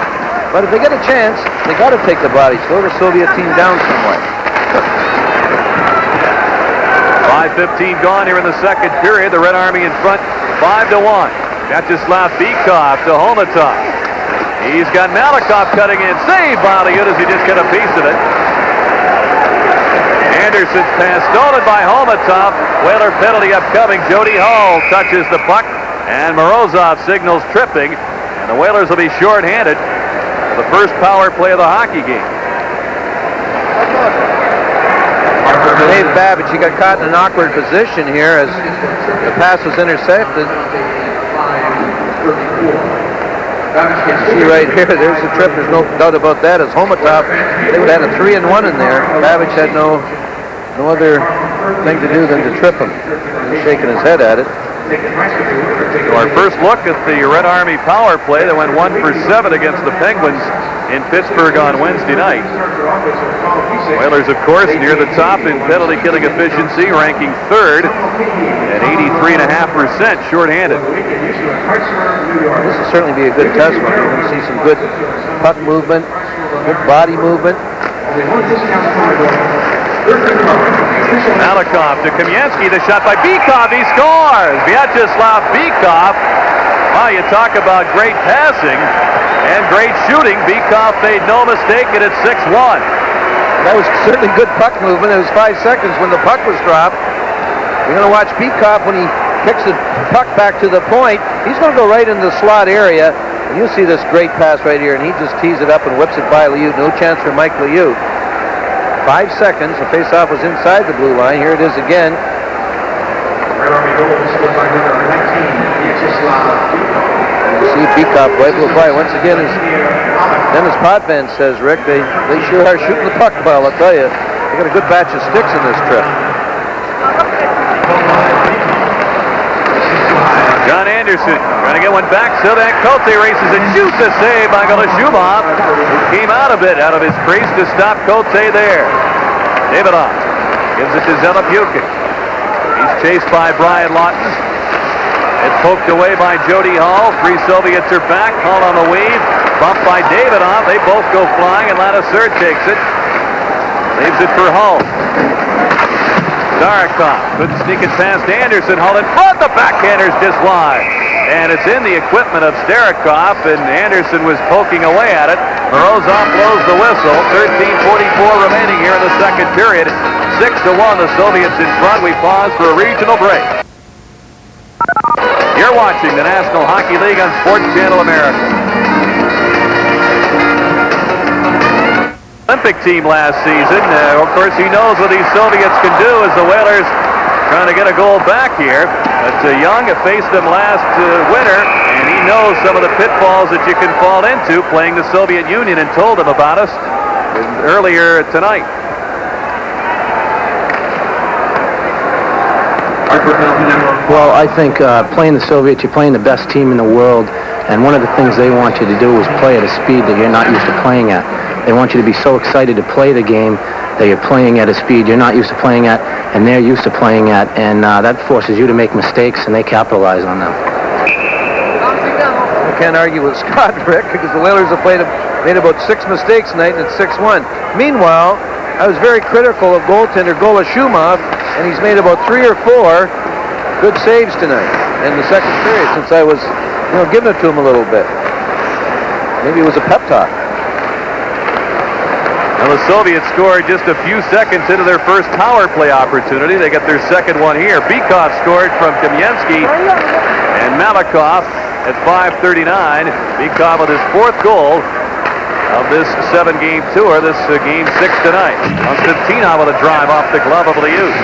But if they get a chance, they got to take the body. Slow the Soviet team down somewhat. 5:15 gone here in the second period. The Red Army in front, 5-1. Vyacheslav Bykov to Homatov. He's got Malikov cutting in. Saved by Liut as he just got a piece of it. Anderson's pass stolen by Homatov. Whaler penalty upcoming. Jody Hall touches the puck, and Morozov signals tripping, and the Whalers will be short-handed for the first power play of the hockey game. Dave Babbage, he got caught in an awkward position here as the pass was intercepted. See right here, there's the trip. There's no doubt about that. As Homatov, they would have had a 3-1 in there. Babbage had no other thing to do than to trip him. He's shaking his head at it. So our first look at the Red Army power play that went 1 for 7 against the Penguins in Pittsburgh on Wednesday night. Whalers, of course, near the top in penalty killing efficiency, ranking 3rd at 83.5% shorthanded. This will certainly be a good test one. We're going to see some good puck movement, good body movement. Malikov to Kamensky, the shot by Bykov, he scores! Vyacheslav Bykov. Wow, you talk about great passing and great shooting. Bykov made no mistake, and it's 6-1. That was certainly good puck movement. It was 5 seconds when the puck was dropped. You're going to watch Bykov when he kicks the puck back to the point. He's going to go right in the slot area. And you'll see this great pass right here, and he just tees it up and whips it by Liut. No chance for Mike Liut. 5 seconds. The faceoff was inside the blue line. Here it is again. RedArmy goal scored by number 19, Vyacheslav. You see Bykov right will play. Once again, as Dennis Potvin says, Rick, they sure are shooting the puck well, I'll tell you. They got a good batch of sticks in this trip. John Anderson trying to get one back. Sylvain Cote races and shoots a save by Golashumov, who came out a bit out of his crease to stop Cote there. Davidoff gives it to Zelepukin. He's chased by Brian Lawton. It's poked away by Jody Hall. 3 Soviets are back. Hall on the weave. Bumped by Davidoff. They both go flying, and Ladouceur takes it. Leaves it for Hall. Starikov couldn't sneak it past Anderson. Hall in front. The backhander's just wide. And it's in the equipment of Starikov, and Anderson was poking away at it. Morozov blows the whistle. 13:44 remaining here in the second period. 6-1, the Soviets in front. We pause for a regional break. You're watching the National Hockey League on Sports Channel America. Olympic team last season. Of course, he knows what these Soviets can do as the Whalers trying to get a goal back here. But Young faced them last winter, and he knows some of the pitfalls that you can fall into playing the Soviet Union, and told them about us earlier tonight. Well, I think playing the Soviets, you're playing the best team in the world, and one of the things they want you to do is play at a speed that you're not used to playing at. They want you to be so excited to play the game that you're playing at a speed you're not used to playing at, and they're used to playing at, and that forces you to make mistakes, and they capitalize on them. I can't argue with Scott, Rick, because the Whalers have made about 6 mistakes tonight, and it's 6-1. Meanwhile, I was very critical of goaltender Golashumov, and he's made about 3 or 4 good saves tonight in the second period, since I was, giving it to him a little bit. Maybe it was a pep talk. Well, the Soviets scored just a few seconds into their first power play opportunity. They got their second one here. Bykov scored from Kamensky and Malikov at 5:39. Bykov with his 4th goal of this 7-game tour. This game 6 tonight. Konstantinov with a drive off the glove of Liut.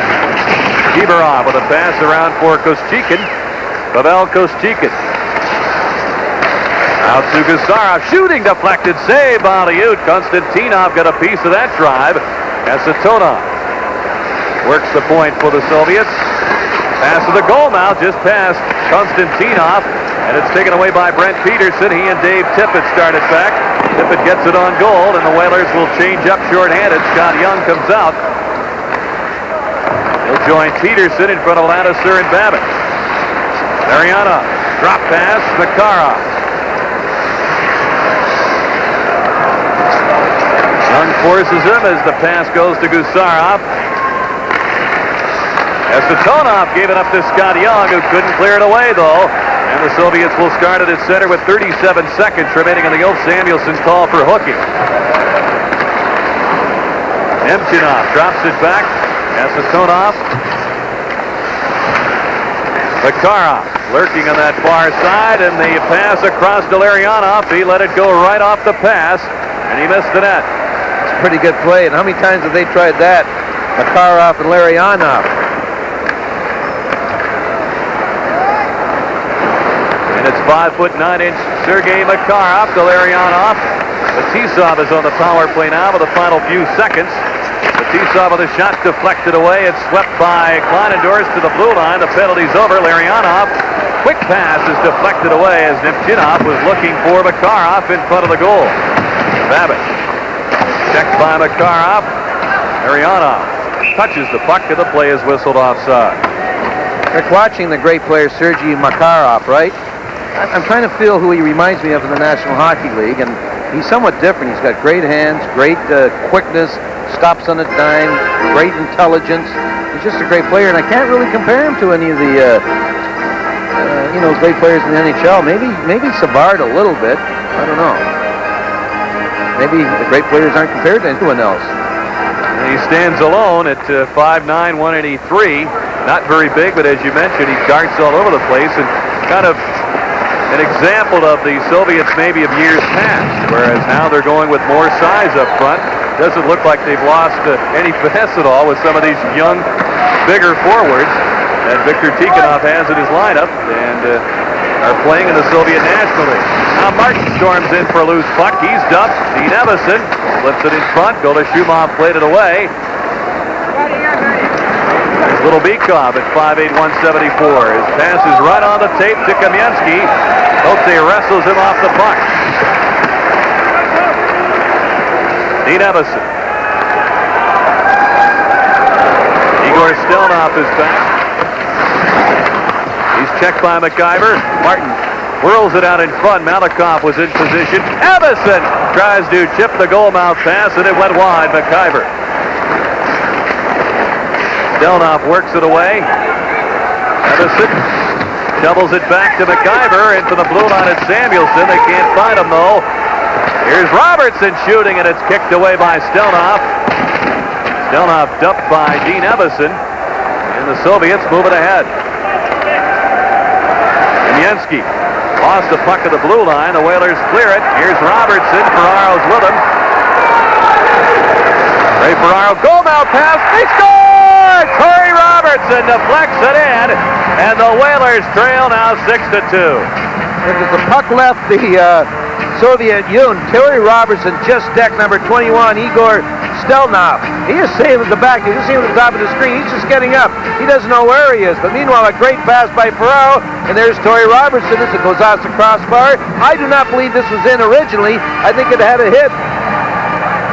Kibarov with a pass around for Koschekin. Pavel Koschekin. Out to Gusarov, shooting deflected, save by Liut. Konstantinov got a piece of that drive. Satonov works the point for the Soviets. Pass to the goal mouth, just past Konstantinov, and it's taken away by Brent Peterson. He and Dave Tippett started back. Tippett gets it on goal, and the Whalers will change up shorthanded. Scott Young comes out. He'll join Peterson in front of Ladouceur and Babbitt. Mariana, drop pass, Makarov. Young forces him as the pass goes to Gusarov. Satonov gave it up to Scott Young, who couldn't clear it away, though. And the Soviets will start at his center with 37 seconds remaining on the Ulf Samuelsson call for hooking. Nemchinov drops it back. Satonov. Makarov lurking on that far side, and the pass across to Larionov. He let it go right off the pass, and he missed the net. Pretty good play, and how many times have they tried that? Makarov and Larionov. And it's 5'9" Sergei Makarov to Larionov. Fetisov is on the power play now with the final few seconds. Fetisov with a shot deflected away. It's swept by Kleinendorf to the blue line. The penalty's over. Larionov, quick pass is deflected away as Nemchinov was looking for Makarov in front of the goal. Babbitt. Checked by Makarov. Larionov touches the puck, and the play is whistled offside. Rick, watching the great player Sergei Makarov, right? I'm trying to feel who he reminds me of in the National Hockey League, and he's somewhat different. He's got great hands, great quickness, stops on a dime, great intelligence. He's just a great player, and I can't really compare him to any of the great players in the NHL. Maybe Savard a little bit. I don't know. Maybe the great players aren't compared to anyone else. And he stands alone at 5'9", 183. Not very big, but as you mentioned, he darts all over the place, and kind of an example of the Soviets maybe of years past, whereas now they're going with more size up front. Doesn't look like they've lost any finesse at all with some of these young, bigger forwards that Viktor Tikhonov has in his lineup, and are playing in the Soviet National League. Now Martin storms in for a loose puck. He's dumped. Dean Evison flips it in front. Golashumov played it away. Little Bikov at 5'8", 174. His pass is right on the tape to Kamensky. Hope wrestles him off the puck. Dean Evison. Igor Stelnov is back. He's checked by McIver. Martin whirls it out in front. Malikov was in position. Evison tries to chip the goal mouth pass, and it went wide. McIver. Stelnov works it away. Evison doubles it back to McIver, and for the blue line at Samuelson. They can't find him, though. Here's Robertson shooting, and it's kicked away by Stelnov. Stelnov dumped by Dean Evison, and the Soviets move it ahead. Kamensky lost the puck at the blue line. The Whalers clear it. Here's Robertson. Ferraro's with him. Ray Ferraro, goal mouth pass. They score! Torrey Robertson deflects it in, and the Whalers trail now 6-2. As the puck left the Soviet Union, Terry Robertson just decked number 21, Igor Stelnov. He is saving the back. You just see him at the top of the screen. He's just getting up. He doesn't know where he is. But meanwhile, a great pass by Ferraro, and there's Torrey Robertson as it goes out the crossbar. I do not believe this was in originally. I think it had a hit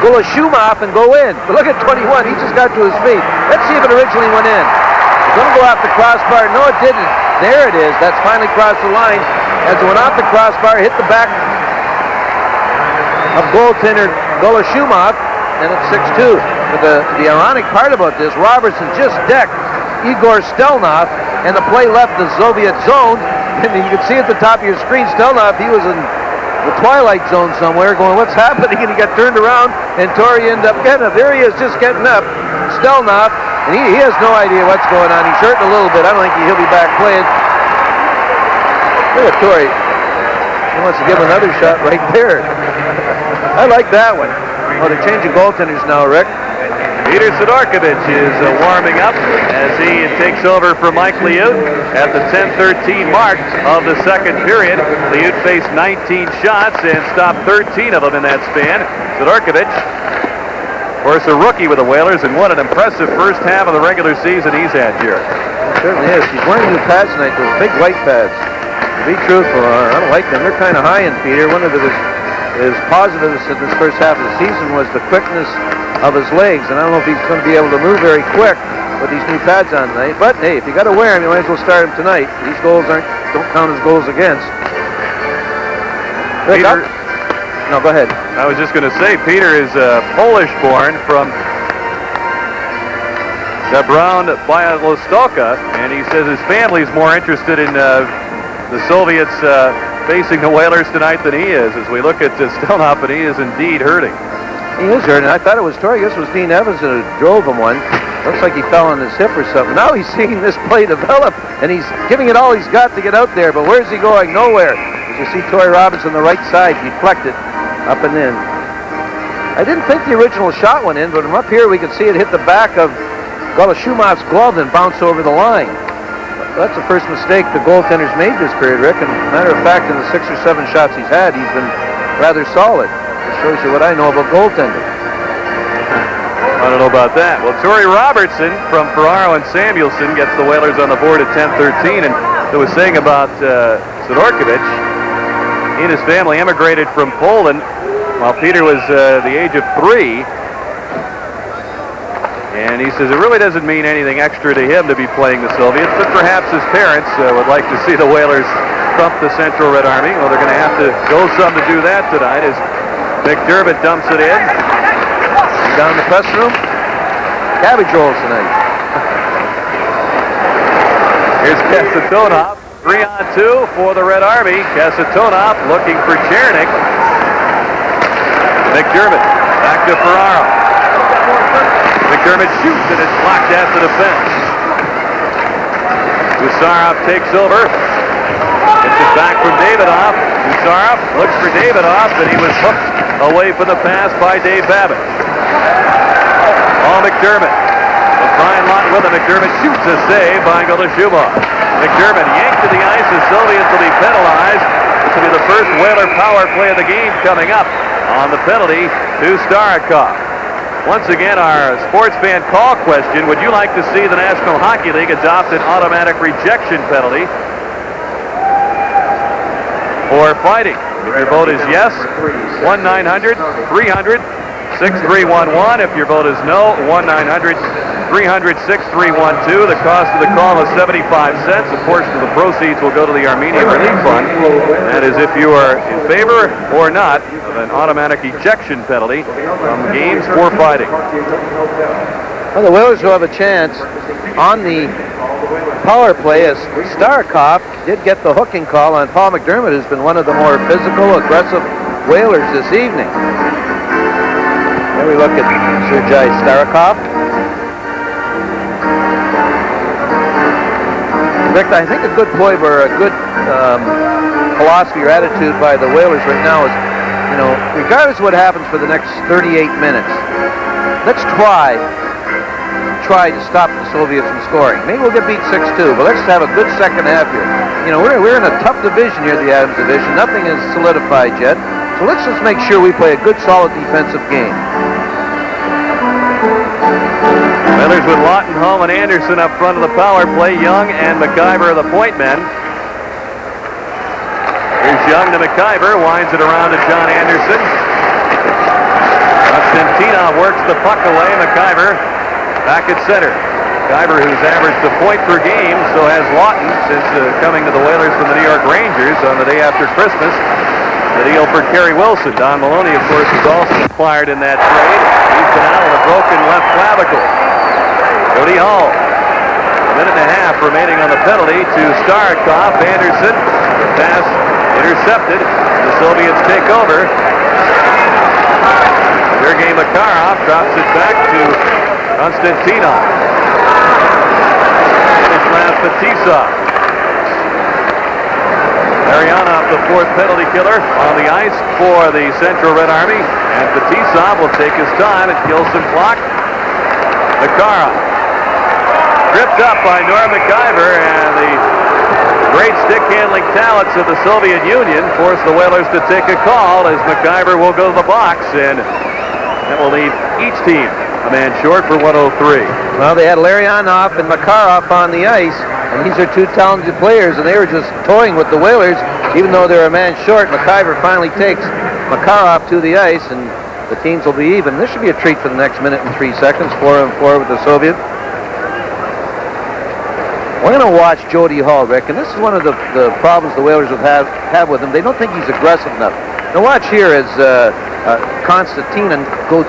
Golashumov and go in. But look at 21. He just got to his feet. Let's see if it originally went in. It's going to go off the crossbar. No, it didn't. There it is. That's finally crossed the line. As it went off the crossbar, hit the back of goaltender Golashumov, and it's 6-2. But the ironic part about this, Robertson just decked Igor Stelnov, and the play left the Soviet zone. And you can see at the top of your screen, Stelnov, he was in the twilight zone somewhere going, what's happening? And he got turned around, and Torrey ended up getting up. There he is, just getting up. Stelnov, and he has no idea what's going on. He's hurting a little bit. I don't think he'll be back playing. Look at Torrey. He wants to give another shot right there. I like that one. Oh, they're changing goaltenders now, Rick. Peter Sidorkovich is warming up as he takes over for Mike Liut at the 10:13 mark of the second period. Liut faced 19 shots and stopped 13 of them in that span. Sidorkovich, of course, a rookie with the Whalers, and what an impressive first half of the regular season he's had here. It certainly is. He's wearing new pads tonight, those big white pads. To be truthful, I don't like them. They're kind of high in Peter. One of his positives in this first half of the season was the quickness of his legs, and I don't know if he's going to be able to move very quick with these new pads on tonight. But hey, if you got to wear them, you might as well start him tonight. These goals don't count as goals against. Peter, no, go ahead. I was just going to say, Peter is Polish-born from Brown Białystok, and he says his family's more interested in the Soviets facing the Whalers tonight than he is. As we look at Stelnov, and he is indeed hurting. He is hurting. I thought it was Torrey. I guess it was Dean Evans that drove him one. Looks like he fell on his hip or something. Now he's seeing this play develop, and he's giving it all he's got to get out there. But where's he going? Nowhere. As you see Torrey Robertson on the right side, deflected up and in. I didn't think the original shot went in, but from up here we could see it hit the back of Golashumov's glove and bounce over the line. That's the first mistake the goaltender's made this period, Rick. And matter of fact, in the 6 or 7 shots he's had, he's been rather solid. It shows you what I know about goaltending. I don't know about that. Well, Torrey Robertson from Ferraro and Samuelson gets the Whalers on the board at 10-13. And I was saying about Sidorkovich, he and his family emigrated from Poland while Peter was the age of 3. And he says it really doesn't mean anything extra to him to be playing the Soviets, but perhaps his parents would like to see the Whalers thump the Central Red Army. Well, they're going to have to go some to do that tonight as McDermott dumps it in. Down in the press room, cabbage rolls tonight. Here's Kasatonov. 3-on-2 for the Red Army. Kasatonov looking for Chernik. McDermott back to Ferraro. McDermott shoots and it's blocked at the defense. Gusarov takes over. Gets it back from Davidoff. Gusarov looks for Davidoff, and he was hooked away from the pass by Dave Babbitt. McDermott. The fine lot with him. McDermott shoots a save by Golashubov. McDermott yanked to the ice. The Soviets will be penalized. This will be the first Whaler power play of the game coming up on the penalty to Starikov. Once again, our sports fan call question: would you like to see the National Hockey League adopt an automatic rejection penalty for fighting? If your vote is yes, 1-900-300-6311. If your vote is no, 1-900-300-6312. The cost of the call is 75 cents. A portion of the proceeds will go to the Armenian Relief Fund. That is if you are in favor or not of an automatic ejection penalty from games for fighting. Well, the Whalers will have a chance on the power play as Starikov did get the hooking call on Paul McDermott, who's been one of the more physical, aggressive Whalers this evening. There we look at Sergei Starikov. Rick, I think a good play or a good philosophy or attitude by the Whalers right now is, you know, regardless of what happens for the next 38 minutes, let's try to stop the Soviets from scoring. Maybe we'll get beat 6-2, but let's have a good second half here. You know, we're in a tough division here, the Adams division. Nothing is solidified yet. So let's just make sure we play a good, solid defensive game. Whalers with Lawton, Home, and Anderson up front of the power play. Young and McIver are the point men. Here's Young to McIver, winds it around to John Anderson. Konstantinov works the puck away. McIver back at center. McIver, who's averaged a point per game, so has Lawton since coming to the Whalers from the New York Rangers on the day after Christmas. The deal for Kerry Wilson. Don Maloney, of course, was also acquired in that trade. He's been out with a broken left clavicle. Cody Hall. A minute and a half remaining on the penalty to Starikov. Anderson. The pass intercepted. The Soviets take over. Sergei Makarov drops it back to Konstantinov. Finish last Fetisov. Larionov, the fourth penalty killer, on the ice for the Central Red Army. And Fetisov will take his time and kill some clock. Makarov. Tripped up by Norm McIver, and the great stick-handling talents of the Soviet Union force the Whalers to take a call as McIver will go to the box, and that will leave each team a man short for 103. Well, they had Larionov and Makarov on the ice, and these are two talented players, and they were just toying with the Whalers, even though they're a man short. McIver finally takes Makarov to the ice, and the teams will be even. This should be a treat for the next minute and 3 seconds, 4-on-4 with the Soviet. We're going to watch Jody Hall, Rick, and this is one of the problems the Whalers have with him. They don't think he's aggressive enough. Now watch here as Konstantinov goes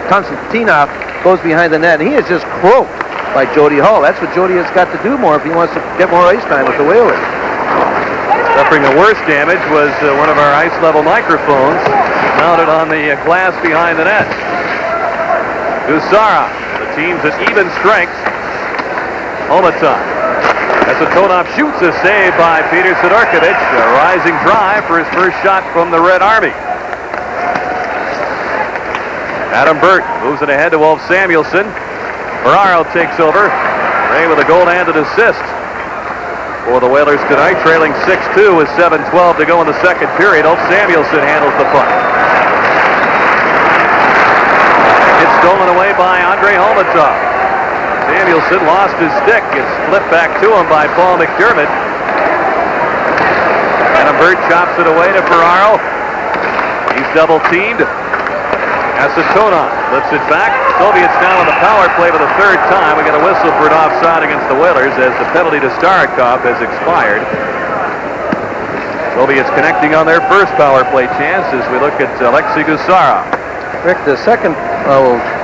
behind the net, and he is just croaked by Jody Hall. That's what Jody has got to do more if he wants to get more ice time with the Whalers. Suffering the worst damage was one of our ice-level microphones mounted on the glass behind the net. Gusarov, the team's at even strength. Homaton. Kasatonov shoots a save by Peter Sidorkovich. A rising drive for his first shot from the Red Army. Adam Burt moves it ahead to Wolf Samuelson. Ferraro takes over. Ray with a goal and an assist for the Whalers tonight, trailing 6-2 with 7:12 to go in the second period. Wolf Samuelson handles the puck. It's stolen away by Andrei Holmatov. Samuelson lost his stick. It's flipped back to him by Paul McDermott. Adam Burt chops it away to Ferraro. He's double teamed. Kasatonov flips it back. Soviets now on the power play for the third time. We got a whistle for an offside against the Whalers as the penalty to Starikov has expired. Soviets connecting on their first power play chance as we look at Alexei Gusarov. Rick, the second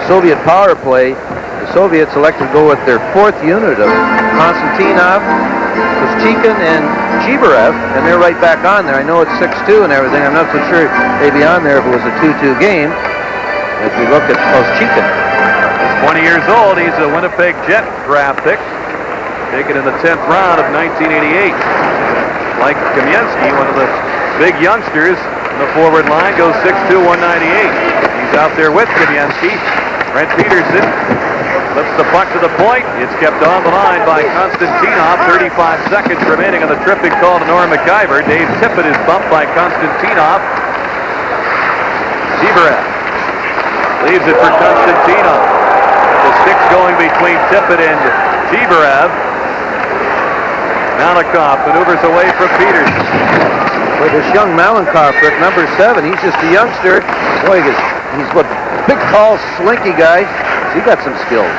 Soviet power play, the Soviets elected to go with their 4th unit of Konstantinov, Koschekin, and Chibarev, and they're right back on there. I know it's 6-2 and everything. I'm not so sure they'd be on there if it was a 2-2 game. As we look at Koschekin. 20 years old. He's a Winnipeg Jet draft pick, taken in the 10th round of 1988. Like Kamensky, one of the big youngsters in the forward line, goes 6'2", 198. He's out there with Kamensky. Brent Peterson flips the puck to the point. It's kept on the line by Konstantinov. 35 seconds remaining on the tripping call to Norm McIver. Dave Tippett is bumped by Konstantinov. Chibarev leaves it for Konstantinov. The sticks going between Tippett and Chibarev. Malikov maneuvers away from Peterson. With this young Malenkoff, Rick, number 7, he's just a youngster. Boy, he's what big, tall, slinky guy. He got some skills.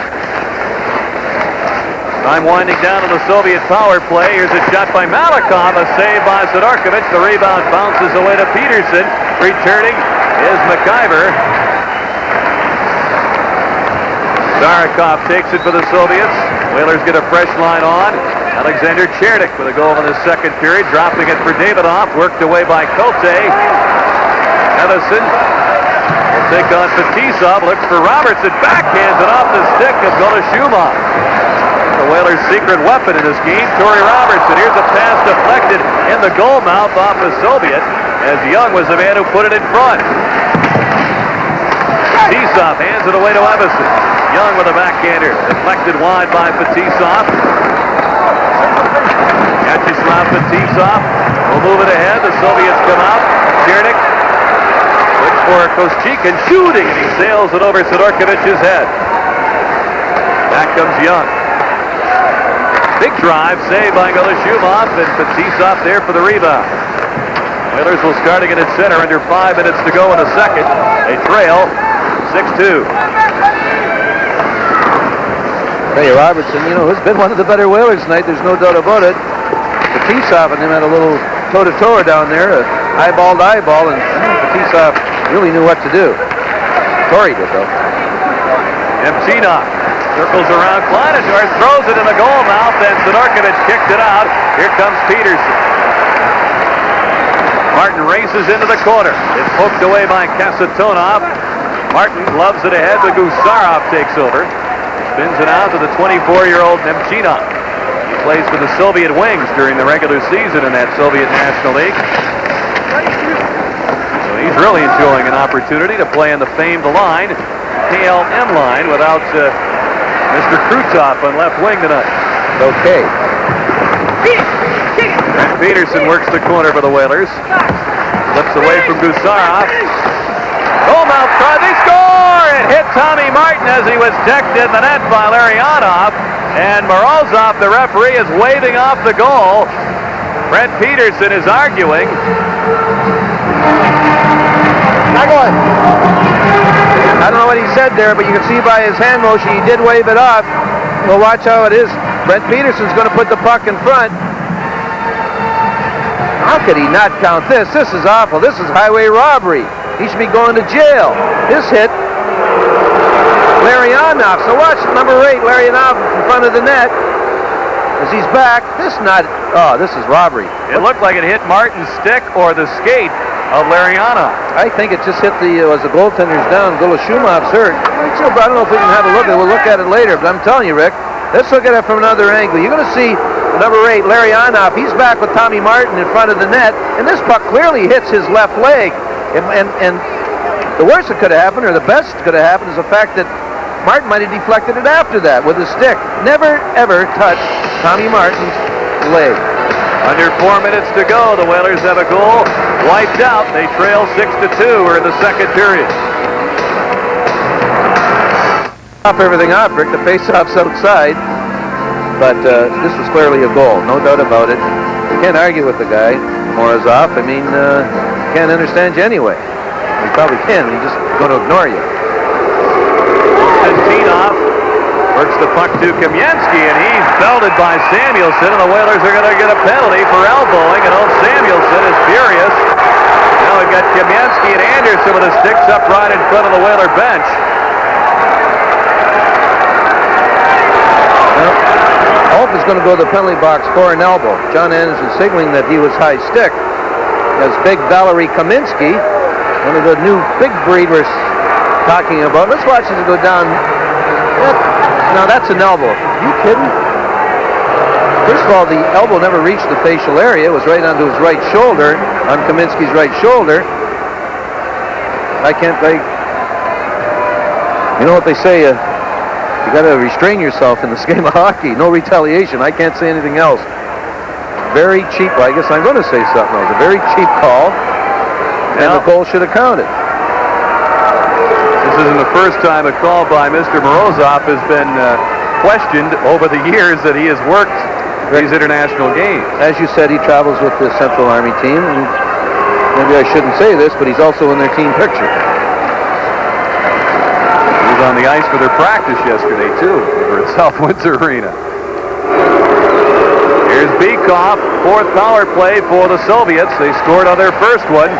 Time winding down on the Soviet power play. Here's a shot by Malikov, a save by Sidorkovich. The rebound bounces away to Peterson. Returning is McIver. Zarakov takes it for the Soviets. Whalers get a fresh line on. Alexander Chernik with a goal in the second period, dropping it for Davidoff, worked away by Kote. Evison will take on Fetisov, looks for Robertson, backhands it off the stick of Golashumov. The Whalers' secret weapon in this game, Torrey Robertson. Here's a pass deflected in the goal mouth off the Soviet, as Young was the man who put it in front. Fetisov hands it away to Evison. Young with a backhander, deflected wide by Fetisov. Vyacheslav Fetisov will move it ahead. The Soviets come out. Chernik looks for Koschekin, shooting, and he sails it over Sidorkovich's head. Back comes Young. Big drive, saved by Golashumov, and Fetisov there for the rebound. Whalers will start again at center under 5 minutes to go in the second. They trail 6-2. Hey, Robertson, has been one of the better Whalers tonight. There's no doubt about it. Fetisov and him had a little toe-to-toe down there, eyeball to eyeball, and Fetisov really knew what to do. Torrey did, though. Nemchinov circles around Kleinendorf, throws it in the goal mouth, and Sidorkovich kicked it out. Here comes Peterson. Martin races into the corner. It's poked away by Kasatonov. Martin loves it ahead, but Gusarov takes over. Spins it out to the 24-year-old Nemchinov. He plays for the Soviet Wings during the regular season in that Soviet National League. So he's really enjoying an opportunity to play in the famed line, KLM line, without Mr. Krutov on left wing tonight. Okay. Brent Peterson works the corner for the Whalers. Flips away from Gusarov. Goalmouth try, they score! It hit Tommy Martin as he was decked in the net by Larionov. And Morozov, the referee, is waving off the goal. Brent Peterson is arguing. I don't know what he said there, but you can see by his hand motion he did wave it off. Well, watch how it is. Brent Peterson's going to put the puck in front. How could he not count this? This is awful. This is highway robbery. He should be going to jail. This hit Larionov. So watch number 8, Larionov in front of the net as he's back. This is robbery. It looked like it hit Martin's stick or the skate of Larionov. I think it just hit the goaltender's down. Goloshumov's hurt. I don't know if we can have a look at it. We'll look at it later, but I'm telling you, Rick, let's look at it from another angle. You're going to see number 8, Larionov. He's back with Tommy Martin in front of the net, and this puck clearly hits his left leg. And the worst that could have happened, or the best that could have happened, is the fact that Martin might have deflected it after that with his stick. Never, ever touched Tommy Martin's leg. Under 4 minutes to go, the Whalers have a goal wiped out. They trail 6-2. We're in the second period. Off everything off, Rick. The face-off's outside. But this was clearly a goal, no doubt about it. You can't argue with the guy, Morozov. I mean, can't understand you anyway. You probably can. He's just going to ignore you. Konstantinov works the puck to Kamensky, and he's belted by Samuelson, and the Whalers are going to get a penalty for elbowing, and old Samuelson is furious. Now we've got Kamensky and Anderson with the sticks up right in front of the Whaler bench. going to go to the penalty box for an elbow. John Anderson signaling that he was high stick. As big Valerie Kaminsky, one of the new big breed we're talking about. Let's watch this go down. Now that's an elbow. Are you kidding? First of all, the elbow never reached the facial area. It was right onto his right shoulder, on Kaminsky's right shoulder. You know what they say, you got to restrain yourself in this game of hockey. No retaliation. I can't say anything else. Very cheap. Well, I guess I'm going to say something else. A very cheap call, and the goal should have counted. This isn't the first time a call by Mr. Morozov has been questioned over the years that he has worked these international games. As you said, he travels with the Central Army team, and maybe I shouldn't say this, but he's also in their team picture. He was on the ice for their practice yesterday, too, over at South Windsor Arena. Here's Bykov, fourth power play for the Soviets. They scored on their first one.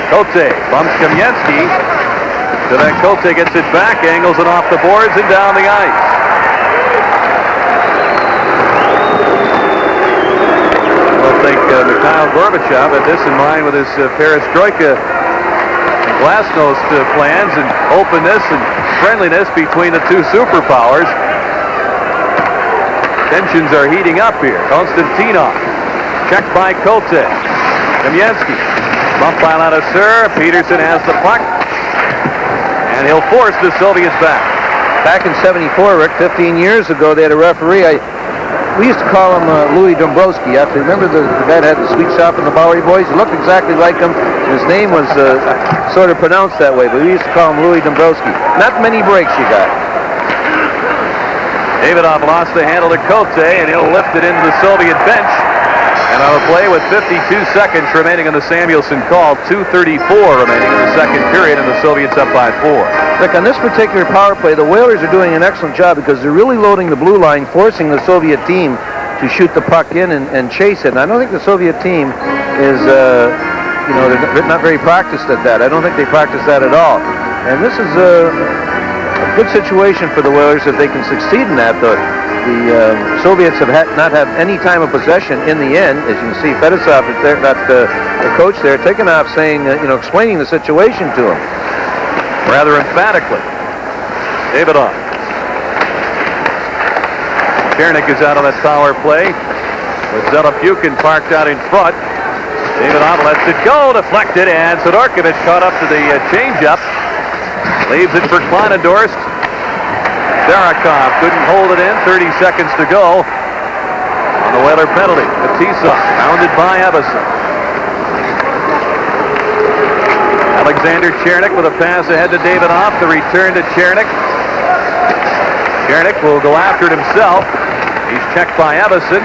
Kote bumps Kamensky. So then Kote gets it back, angles it off the boards and down the ice. I think Mikhail Gorbachev had this in mind with his perestroika and glasnost plans and openness and friendliness between the two superpowers. Tensions are heating up here. Konstantinov checked by Kote. Kamensky bumped by Ladouceur. Peterson has the puck, and he'll force the Soviets back. Back in '74, Rick, 15 years ago, they had a referee. We used to call him Louis Dombrowski. Remember the guy that had the sweet shop in the Bowery Boys? He looked exactly like him. His name was sort of pronounced that way, but we used to call him Louis Dombrowski. Not many breaks you got. Davidov lost the handle to Kote, and he'll lift it into the Soviet bench. And on a play with 52 seconds remaining on the Samuelson call, 2:34 remaining in the second period, and the Soviets up by 4. Look, on this particular power play, the Whalers are doing an excellent job because they're really loading the blue line, forcing the Soviet team to shoot the puck in and chase it. And I don't think the Soviet team is, they're not very practiced at that. I don't think they practice that at all. And this is a good situation for the Whalers if they can succeed in that. The Soviets have not had any time of possession in the end. As you can see, Fedosov is there, the coach there, taking off, saying, explaining the situation to him. Rather emphatically. Davidov. Chernik is out on that power play with Zelepukin parked out in front. Davidov lets it go, deflected, and Sidorkovich caught up to the changeup. Leaves it for Kleinendorst. Zarakov couldn't hold it in. 30 seconds to go on the Whaler penalty. Matissa pounded by Evason. Alexander Chernik with a pass ahead to Davidov. The return to Chernik. Chernik will go after it himself. He's checked by Evason.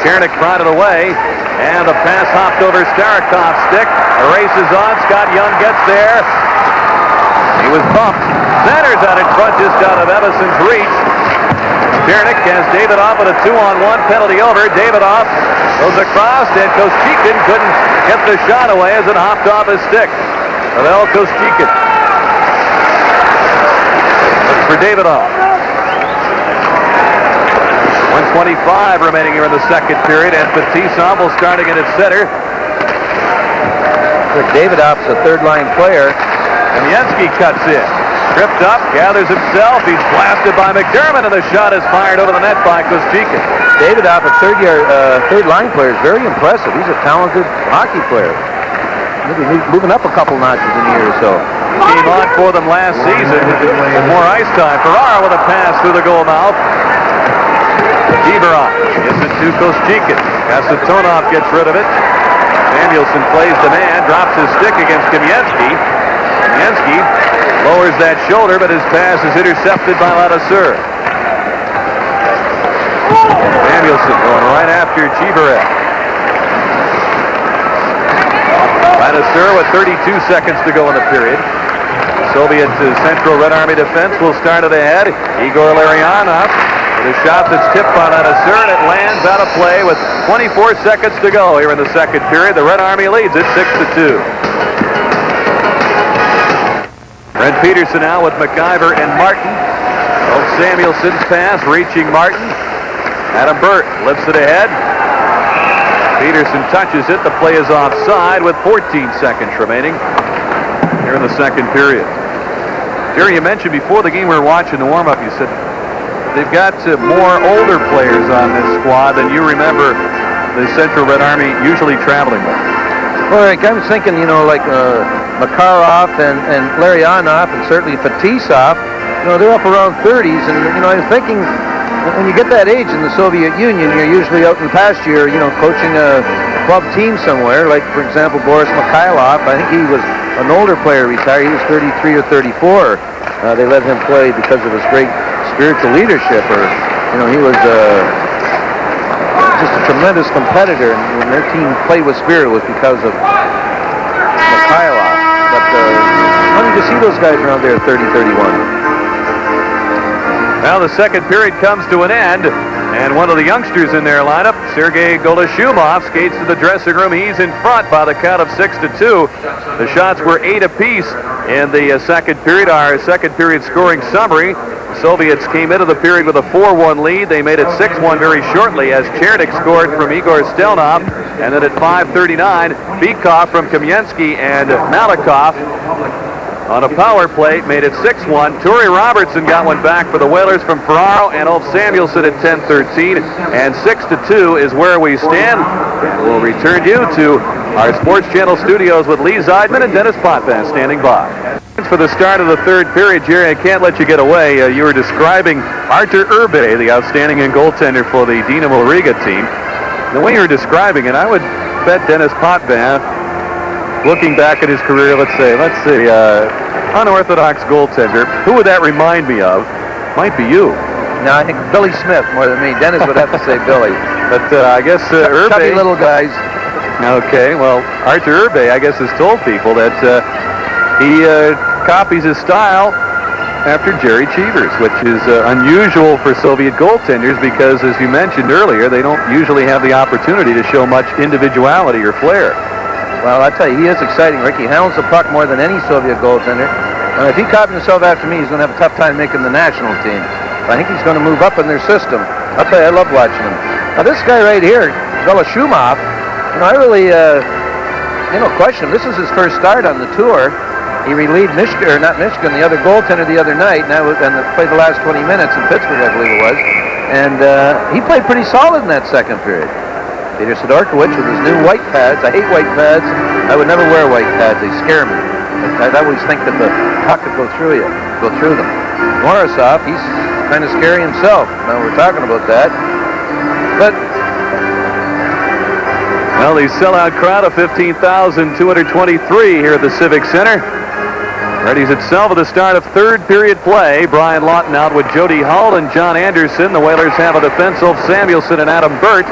Chernik prodded away, and the pass hopped over Starakov's stick. The race is on. Scott Young gets there. He was bumped. Centers out in front, just out of Evason's reach. Chernik has Davidov with a 2-on-1 penalty over. Davidov goes across, and Kostikin couldn't get the shot away as it hopped off his stick. Pavel Kostikin. Looks for Davidov. 1:25 remaining here in the second period, and Fetisov will start again at center. Davidov's a third-line player. Kamensky cuts in. Tripped up, gathers himself. He's blasted by McDermott, and the shot is fired over the net by Kostikin. Davidov, a third-line player, is very impressive. He's a talented hockey player. Maybe moving up a couple notches in a year or so. Came on for them last season with more ice time. Ferrara with a pass through the goal mouth. Giverov gives it to Kostikin. Kasatonov gets rid of it. Samuelson plays the man, drops his stick against Kamensky. Kamensky lowers that shoulder, but his pass is intercepted by Ladouceur. Samuelson going right after Giverov. Ladouceur with 32 seconds to go in the period. Soviet Central Red Army defense will start it ahead. Igor Larionov with a shot that's tipped by Ladouceur, and it lands out of play with 24 seconds to go here in the second period. The Red Army leads it 6-2. Brent Peterson now with McIver and Martin. Both Samuelson's pass reaching Martin. Adam Burt lifts it ahead. Peterson touches it. The play is offside with 14 seconds remaining here in the second period. Jerry, you mentioned before the game we were watching the warm-up, you said they've got more older players on this squad than you remember the Central Red Army usually traveling with. Well, Rick, I was thinking, like Makarov and Larionov and certainly Fetisov, they're up around 30s, and, I was thinking, when you get that age in the Soviet Union, you're usually out in the pasture, coaching a club team somewhere, like, for example, Boris Mikhailov. I think he was an older player retired. He was 33 or 34. They let him play because of his great spiritual leadership, or, he was just a tremendous competitor, and when their team played with spirit, it was because of Mikhailov. But funny to see those guys around there at 30, 31. Now the second period comes to an end, and one of the youngsters in their lineup, Sergei Golashumov, skates to the dressing room. He's in front by the count of 6-2. The shots were 8 apiece in the second period. Our second period scoring summary. The Soviets came into the period with a 4-1 lead. They made it 6-1 very shortly as Chernik scored from Igor Stelnov, and then at 5:39, Bikov from Kamensky and Malikov on a power play made it 6-1. Torrey Robertson got one back for the Whalers from Ferraro, and Ulf Samuelsson at 10:13, and 6-2 is where we stand. And we'll return you to our Sports Channel studios with Lee Zeidman and Dennis Potvin standing by. For the start of the third period, Jerry, I can't let you get away. You were describing Artur Urbe, the outstanding goaltender for the Dinamo Riga team. The way you were describing it, I would bet Dennis Potvin, looking back at his career, let's see, unorthodox goaltender. Who would that remind me of? Might be you. No, I think Billy Smith more than me. Dennis would have to say Billy. But I guess Urbe... Chubby little guys. Okay, well, Artur Urbe, I guess, has told people that he copies his style after Jerry Cheevers, which is unusual for Soviet goaltenders because, as you mentioned earlier, they don't usually have the opportunity to show much individuality or flair. Well, I tell you, he is exciting, Rick. He handles the puck more than any Soviet goaltender. And if he copied himself after me, he's going to have a tough time making the national team. I think he's going to move up in their system. I'll tell you, I love watching him. Now, this guy right here, Golashumov, I really, question him. This is his first start on the tour. He relieved Michigan, the other goaltender the other night, and played the last 20 minutes in Pittsburgh, I believe it was. And he played pretty solid in that second period. Peter Sidorkiewicz with his new white pads. I hate white pads. I would never wear white pads. They scare me. I always think that the puck could go through them. Morozov, he's kind of scary himself. Now we're talking about that. But well, the sellout crowd of 15,223 here at the Civic Center readies itself at the start of third period play. Brian Lawton out with Jody Hull and John Anderson. The Whalers have a defense of Samuelsson and Adam Burt.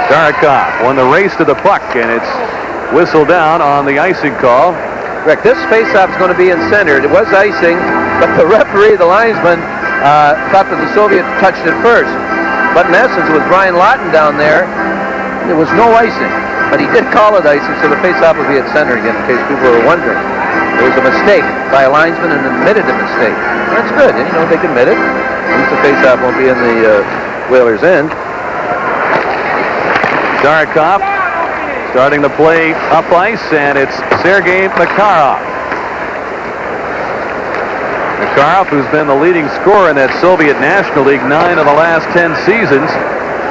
Starikov won the race to the puck, and it's whistled down on the icing call. Rick, this faceoff is going to be in center. It was icing, but the referee, the linesman, thought that the Soviets touched it first. But in essence, with Brian Lawton down there, there was no icing. But he did call it icing, so the faceoff will be at center again, in case people were wondering. There was a mistake by a linesman and admitted a mistake. That's good. And, they can admit it. At least the faceoff won't be in the Whalers' end. Starikov starting the play up ice, and it's Sergei Makarov. Makarov, who's been the leading scorer in that Soviet National League 9 of the last 10 seasons.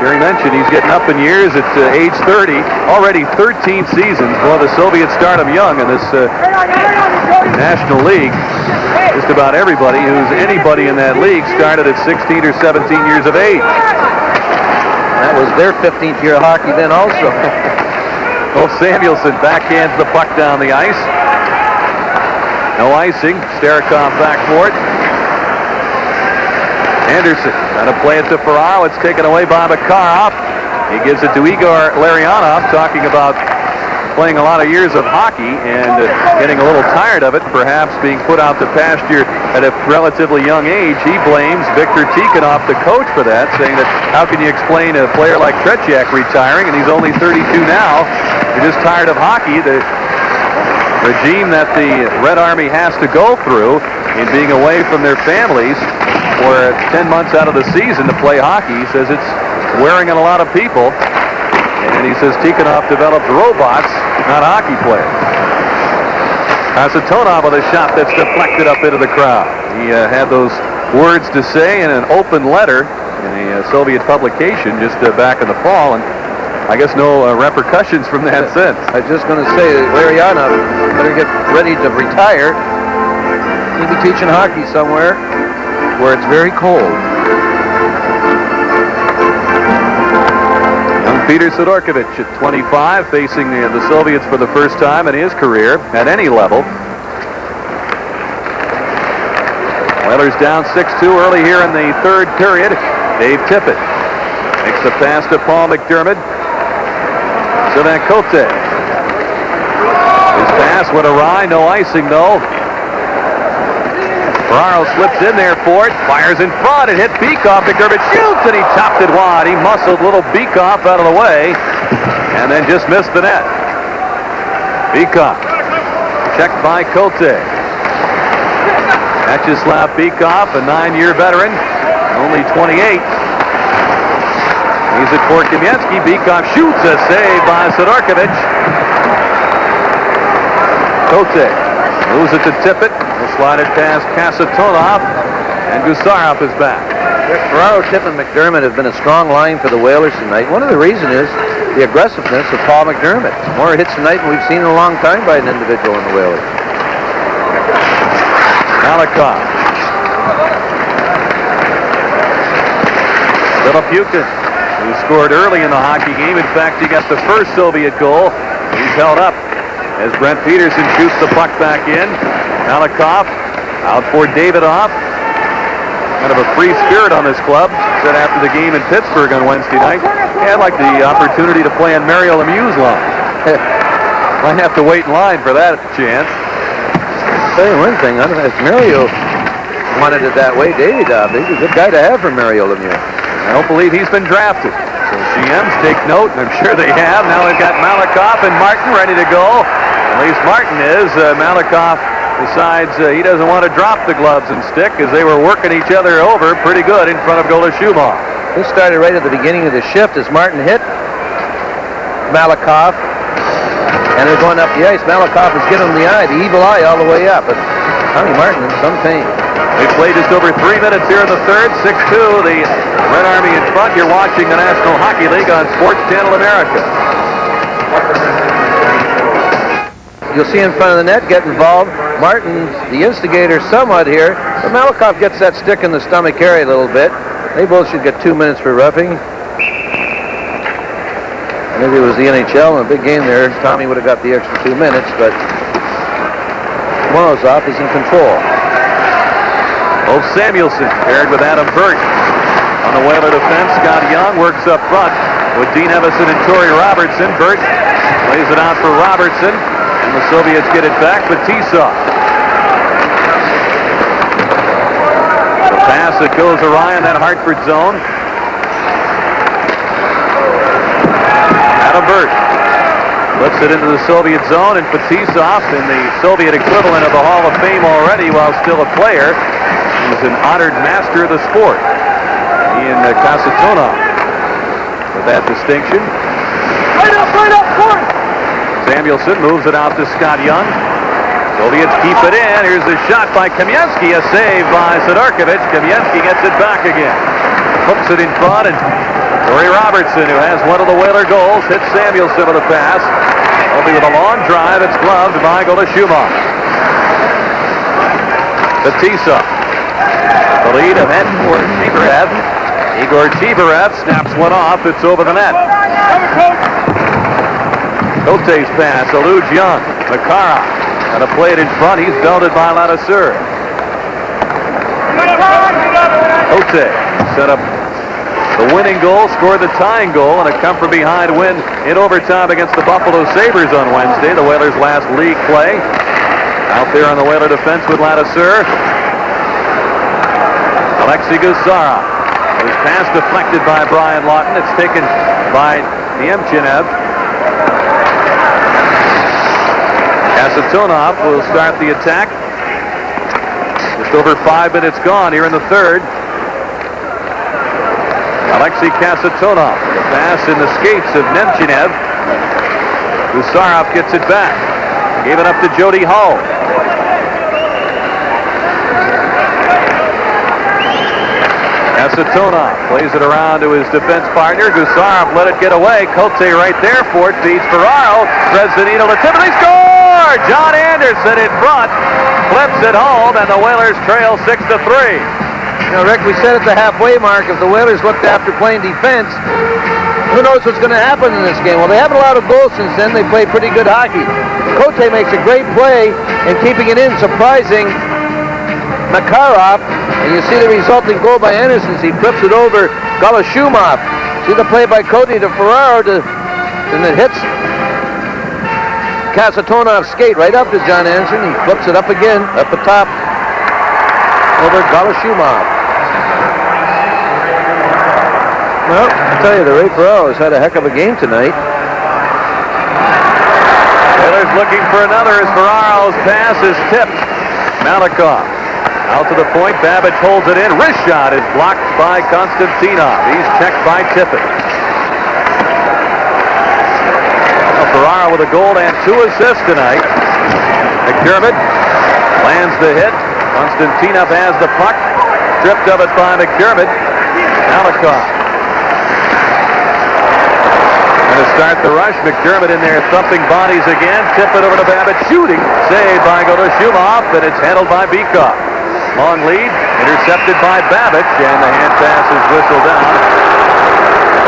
Jerry mentioned he's getting up in years at age 30. Already 13 seasons. Boy, the Soviets start him young in this National League. Just about everybody who's anybody in that league started at 16 or 17 years of age. That was their 15th year of hockey then also. Well, Samuelsson backhands the puck down the ice. No icing. Starikov back for it. Anderson trying to play it to Ferraro. It's taken away by Makarov. He gives it to Igor Larionov, talking about playing a lot of years of hockey and getting a little tired of it, perhaps being put out to pasture at a relatively young age. He blames Viktor Tikhonov, the coach, for that, saying that how can you explain a player like Tretiak retiring, and he's only 32 now. You're just tired of hockey. The regime that the Red Army has to go through in being away from their families for 10 months out of the season to play hockey. He says it's wearing on a lot of people. And he says Tikhonov developed robots, not hockey players. Kasatonov with a shot that's deflected up into the crowd. He had those words to say in an open letter in a Soviet publication just back in the fall, and I guess no repercussions from that since. I was just going to say, Larionov better get ready to retire. He'll be teaching hockey somewhere where it's very cold. Young Peter Sidorkovich at 25, facing the Soviets for the first time in his career at any level. Whalers down 6-2 early here in the third period. Dave Tippett makes the pass to Paul McDermott. So then Cote. His pass went awry, no icing though. Ferraro slips in there for it, fires in front, it hit Beekoff. McDermott shoots and he chopped it wide. He muscled little Beekoff out of the way and then just missed the net. Beekoff checked by Cote. Vyacheslav Beekoff, a 9-year veteran, only 28. He's it for Kamensky. Beekoff shoots, a save by Sidorkovich. Cote moves it to Tippett. He'll slide it past Kasatonov, and Gusarov is back. Ferraro, Tippett, and McDermott have been a strong line for the Whalers tonight. One of the reasons is the aggressiveness of Paul McDermott. More hits tonight than we've seen in a long time by an individual in the Whalers. Malakoff. Filipukin, who scored early in the hockey game. In fact, he got the first Soviet goal. He's held up as Brent Peterson shoots the puck back in. Malakoff out for Davidoff. Kind of a free spirit on this club. Said after the game in Pittsburgh on Wednesday night, yeah, I'd like the opportunity to play on Mario Lemieux's line. Might have to wait in line for that chance. I'll tell you one thing, if Mario wanted it that way, Davidoff, he's a good guy to have for Mario Lemieux. I don't believe he's been drafted. So GMs take note, and I'm sure they have. Now they've got Malakoff and Martin ready to go. At least Martin is. Malakoff decides he doesn't want to drop the gloves and stick as they were working each other over pretty good in front of Golashubov. This started right at the beginning of the shift as Martin hit Malakoff. And they're going up the ice. Malakoff is giving him the eye, the evil eye all the way up. But Tommy Martin in some pain. They played just over 3 minutes here in the third. 6-2, the Red Army in front. You're watching the National Hockey League on Sports Channel America. You'll see in front of the net, get involved. Martin's the instigator somewhat here. But Malakoff gets that stick in the stomach area a little bit. They both should get 2 minutes for roughing. Maybe it was the NHL in a big game there. Tommy would have got the extra 2 minutes, but Morozov is in control. Ulf Samuelsson paired with Adam Burt. On the Whaler defense, Scott Young works up front with Dean Evison and Torrey Robertson. Burt lays it out for Robertson, and the Soviets get it back, but Tisov. The pass that goes awry in that Hartford zone. Adam Burt flips it into the Soviet zone, and Fetisov, in the Soviet equivalent of the Hall of Fame already while still a player, he's an honored master of the sport. Ian Kasatonov with that distinction. Right up, court! Samuelsson moves it out to Scott Young. Soviets keep it in. Here's the shot by Kamensky, a save by Sidorkovich. Kamensky gets it back again. Hooks it in front, and Torrey Robertson, who has one of the Whaler goals, hits Samuelsson with a pass. Only with a long drive, it's gloved by Golashubov. Fetisov. The lead of Igor Tiberev. Igor Tiberev snaps one off. It's over the net. Cote's pass eludes Young. Makarov got to play it in front. He's belted by Ladouceur. Cote set up the winning goal, scored the tying goal, and a come-from-behind win in overtime against the Buffalo Sabres on Wednesday, the Whalers' last league play. Out there on the Whaler defense with Ladouceur. Alexei Gusarov. His pass deflected by Brian Lawton. It's taken by Niemchenev. Kasatonov will start the attack. Just Just over 5 minutes gone here in the third. Alexei Kasatonov. The pass in the skates of Nemchinev. Gusarov gets it back. Gave it up to Jody Hull. Kasatonov plays it around to his defense partner. Gusarov let it get away. Cote right there for it. Feeds Ferraro. Threads the needle to Tiffany. Score! John Anderson in front. Flips it home, and the Whalers trail 6-3. You know, Rick, we said at the halfway mark, if the Whalers looked after playing defense, who knows what's going to happen in this game? Well, they haven't allowed a goal since then. They play pretty good hockey. Cote makes a great play in keeping it in, surprising Makarov. And you see the resulting goal by Anderson. He flips it over Golashumov. See the play by Cote to Ferraro, and it hits Kasatonov's skate right up to John Anderson. He flips it up again, up the top, over Golashumov. Well, I tell you, the Ray Ferraro has had a heck of a game tonight. Whalers looking for another as Ferraro's pass is tipped. Malakoff out to the point. Babbage holds it in. Wrist shot is blocked by Konstantinov. He's checked by Tippett. Well, Ferraro with a goal and 2 assists tonight. McDermott lands the hit. Konstantinov has the puck. Stripped of it by McDermott. Malakoff going to start the rush. McDermott in there thumping bodies again. Tip it over to Babbitt. Shooting. Saved by Golashumov, and it's handled by Beakoff. Long lead. Intercepted by Babbitt, and the hand pass is whistled down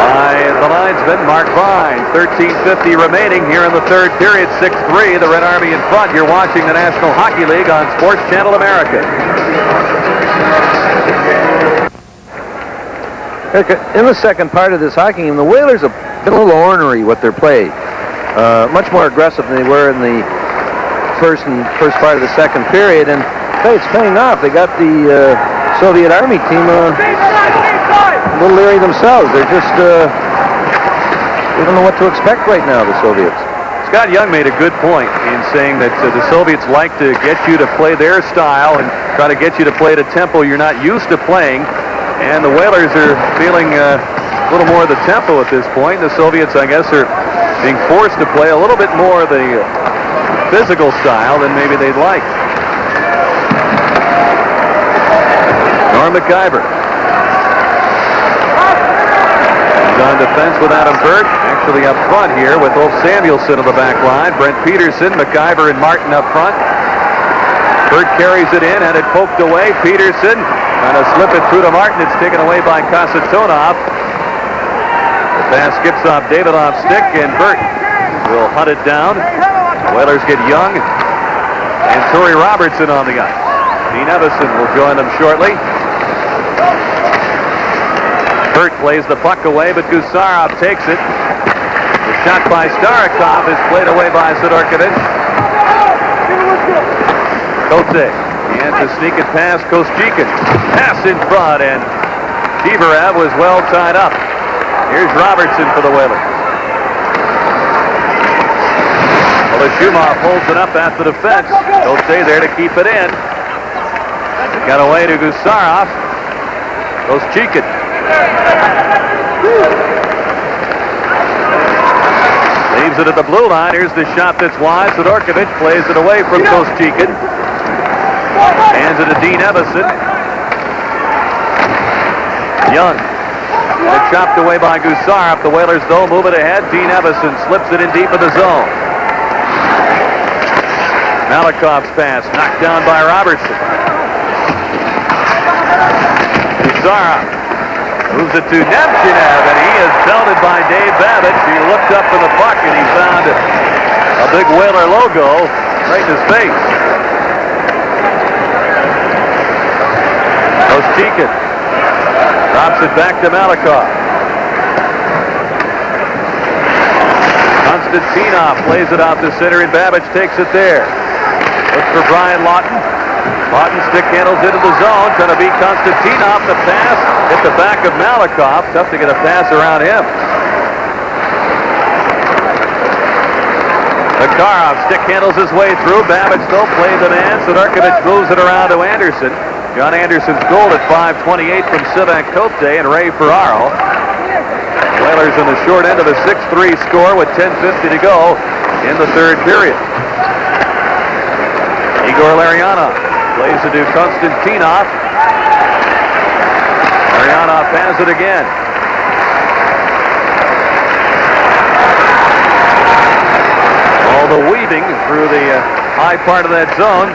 by the linesman, Mark Vine. 13:50 remaining here in the third period. 6-3. The Red Army in front. You're watching the National Hockey League on Sports Channel America. In the second part of this hockey game, the Whalers have been a little ornery with their play. Much more aggressive than they were in the first part of the second period, and hey, it's paying off. They got the Soviet Army team a little leery themselves. They're just they don't know what to expect right now, the Soviets. Scott Young made a good point in saying that the Soviets like to get you to play their style and try to get you to play at a tempo you're not used to playing. And the Whalers are feeling a little more of the tempo at this point. The Soviets, I guess, are being forced to play a little bit more of the physical style than maybe they'd like. Norm McIver. He's on defense with Adam Burt. Actually up front here with Ulf Samuelsson on the back line. Brent Peterson, McIver, and Martin up front. Burt carries it in, had it poked away. Peterson trying to slip it through to Martin. It's taken away by Kasatonov. The pass skips off Davidoff's stick, and Burt will hunt it down. The Whalers get Young and Torrey Robertson on the ice. Dean Evison will join them shortly. Burt plays the puck away, but Gusarov takes it. The shot by Starikov is played away by Sidorkovich. Kote. And to sneak it past Kostikin. Pass in front, and Tiverev was well tied up. Here's Robertson for the Whalers. Golashumov holds it up after the fence. Kote there to keep it in. It got away to Gusarov. Kostikin. Leaves it at the blue line. Here's the shot that's wide. Sidorkovich plays it away from Kostikin. Hands it to Dean Evison. Young. And chopped away by Gusarov. The Whalers, though, move it ahead. Dean Evison slips it in deep in the zone. Malakoff's pass knocked down by Robertson. Gusarov moves it to Nemchinev, and he is belted by Dave Babbage. He looked up for the puck, and he found a big Whaler logo right in his face. Kostikin drops it back to Malakoff. Konstantinov plays it out to center, and Babbage takes it there. Looks for Brian Lawton. Lawton stick handles into the zone, trying to beat Konstantinov. The pass hit the back of Malakoff. Tough to get a pass around him. Makarov stick handles his way through. Babbage still playing the man. Sidorkovich moves it around to Anderson. John Anderson's goal at 5:28 from Sivak Kote and Ray Ferraro. Whalers in the short end of a 6-3 score with 10:50 to go in the third period. Igor Larionov plays it to Konstantinov. Larionov has it again. All the weaving through the high part of that zone.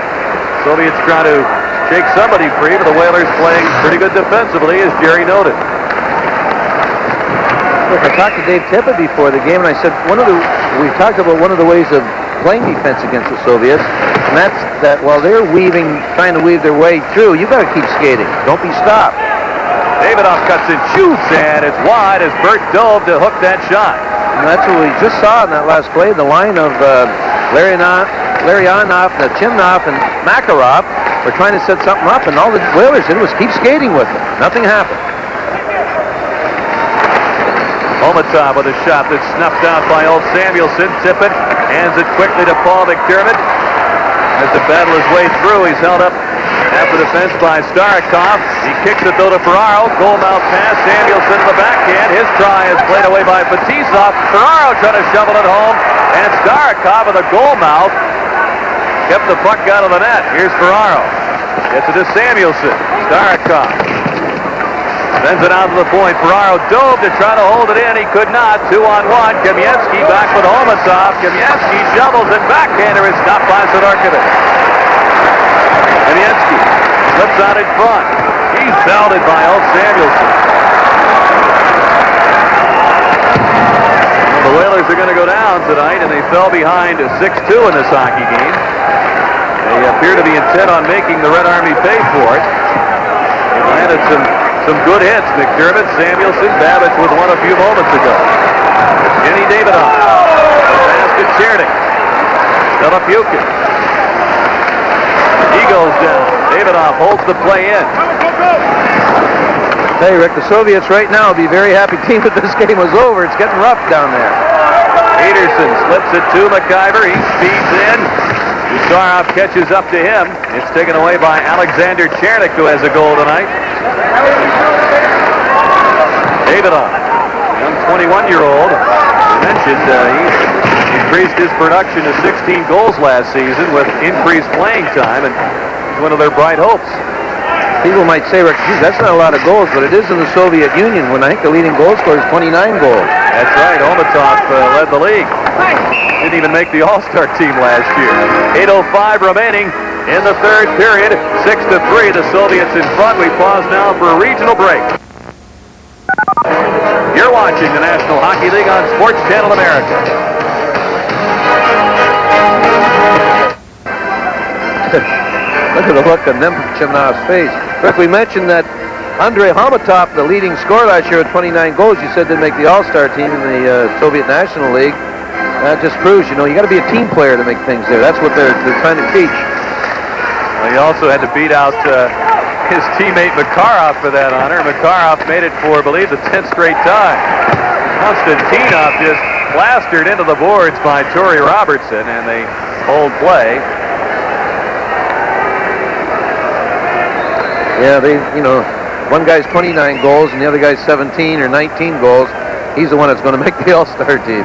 Soviets try to shake somebody free, but the Whalers playing pretty good defensively, as Jerry noted. Look, I talked to Dave Tippett before the game, and I said we talked about one of the ways of playing defense against the Soviets, and that's that while they're trying to weave their way through, you've got to keep skating. Don't be stopped. Davidoff cuts and shoots, and it's wide as Bert dove to hook that shot. And that's what we just saw in that last play. The line of Larionov, Chimnov, and Makarov were trying to set something up, and all the Whalers did was keep skating with it. Nothing happened. Omatov with a shot that's snuffed out by old Samuelson. Tippett hands it quickly to Paul McDermott. Has to battle his way through. He's held up at the defense by Starikov. He kicks it though to Ferraro. Goal mouth pass. Samuelson in the backhand. His try is played away by Fetisov. Ferraro trying to shovel it home. And Starikov with a goal mouth kept the puck out of the net. Here's Ferraro. Gets it to Samuelson. Starikov sends it out to the point. Ferraro dove to try to hold it in. He could not. 2-on-1. Kamieski back with Omatov. Kamieski shovels it. Backhander is stopped by Sidorkovich. Kamieski slips out in front. He's belted by old Samuelson. Well, the Whalers are going to go down tonight, and they fell behind 6-2 in this hockey game. They appear to be intent on making the Red Army pay for it. They landed some good hits. McDermott, Samuelson, Babbage with one a few moments ago. Kenny Davidoff. Pass to Chernik. Delapukin. He goes down. Davidoff holds the play in. Hey, Rick, the Soviets right now will be a very happy team that this game was over. It's getting rough down there. Peterson slips it to McIver. He speeds in. Usarov catches up to him. It's taken away by Alexander Chernik, who has a goal tonight. Davidoff, young 21-year-old. You mentioned he's increased his production to 16 goals last season with increased playing time, and he's one of their bright hopes. People might say, Rick, geez, that's not a lot of goals, but it is in the Soviet Union when I think the leading goal scorer is 29 goals. That's right. Omatov led the league. Didn't even make the All-Star team last year. 8:05 remaining in the third period. 6-3. The Soviets in front. We pause now for a regional break. You're watching the National Hockey League on Sports Channel America. Look at the look on Chimnov's face. Rick, we mentioned that Andrei Homatov, the leading scorer last year with 29 goals, you said didn't make the All-Star team in the Soviet National League. That just proves, you got to be a team player to make things there. That's what they're trying to teach. Well, he also had to beat out his teammate Makarov for that honor. Makarov made it for, I believe, the 10th straight time. Konstantinov just plastered into the boards by Torrey Robertson, and they hold play. Yeah, one guy's 29 goals and the other guy's 17 or 19 goals. He's the one that's going to make the All-Star team.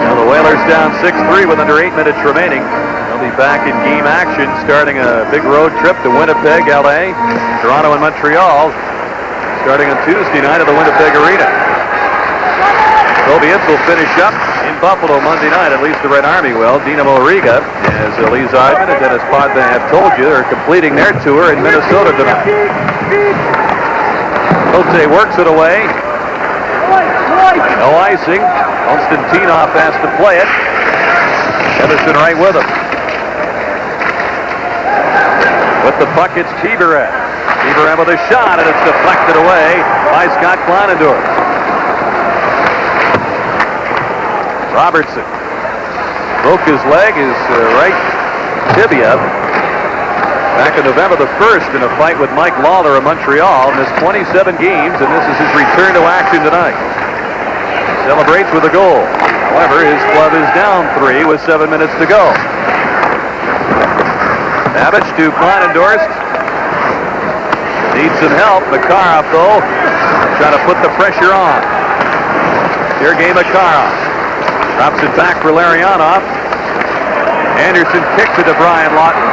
Now the Whalers down 6-3 with under 8 minutes remaining. They'll be back in game action, starting a big road trip to Winnipeg, LA, Toronto, and Montreal, starting on Tuesday night at the Winnipeg Arena. Soviets will finish up in Buffalo Monday night, at least the Red Army will. Dinamo Riga, as Lee Zeidman and Dennis Podman have told you, are completing their tour in Minnesota tonight. Kote works it away. No icing. Konstantinov has to play it. Edison right with him. With the puck, it's Cheeverat. Cheeverat with a shot, and it's deflected away by Scott Kleinendorf. Robertson broke his leg, his right tibia, back on November the 1st in a fight with Mike Lawler of Montreal. Missed 27 games, and this is his return to action tonight. Celebrates with a goal. However, his club is down 3 with 7 minutes to go. Babbage to Kleinendorst. Needs some help. Makarov, though, trying to put the pressure on. Sergei Makarov drops it back for Larionov. Anderson kicks it to Brian Lawton.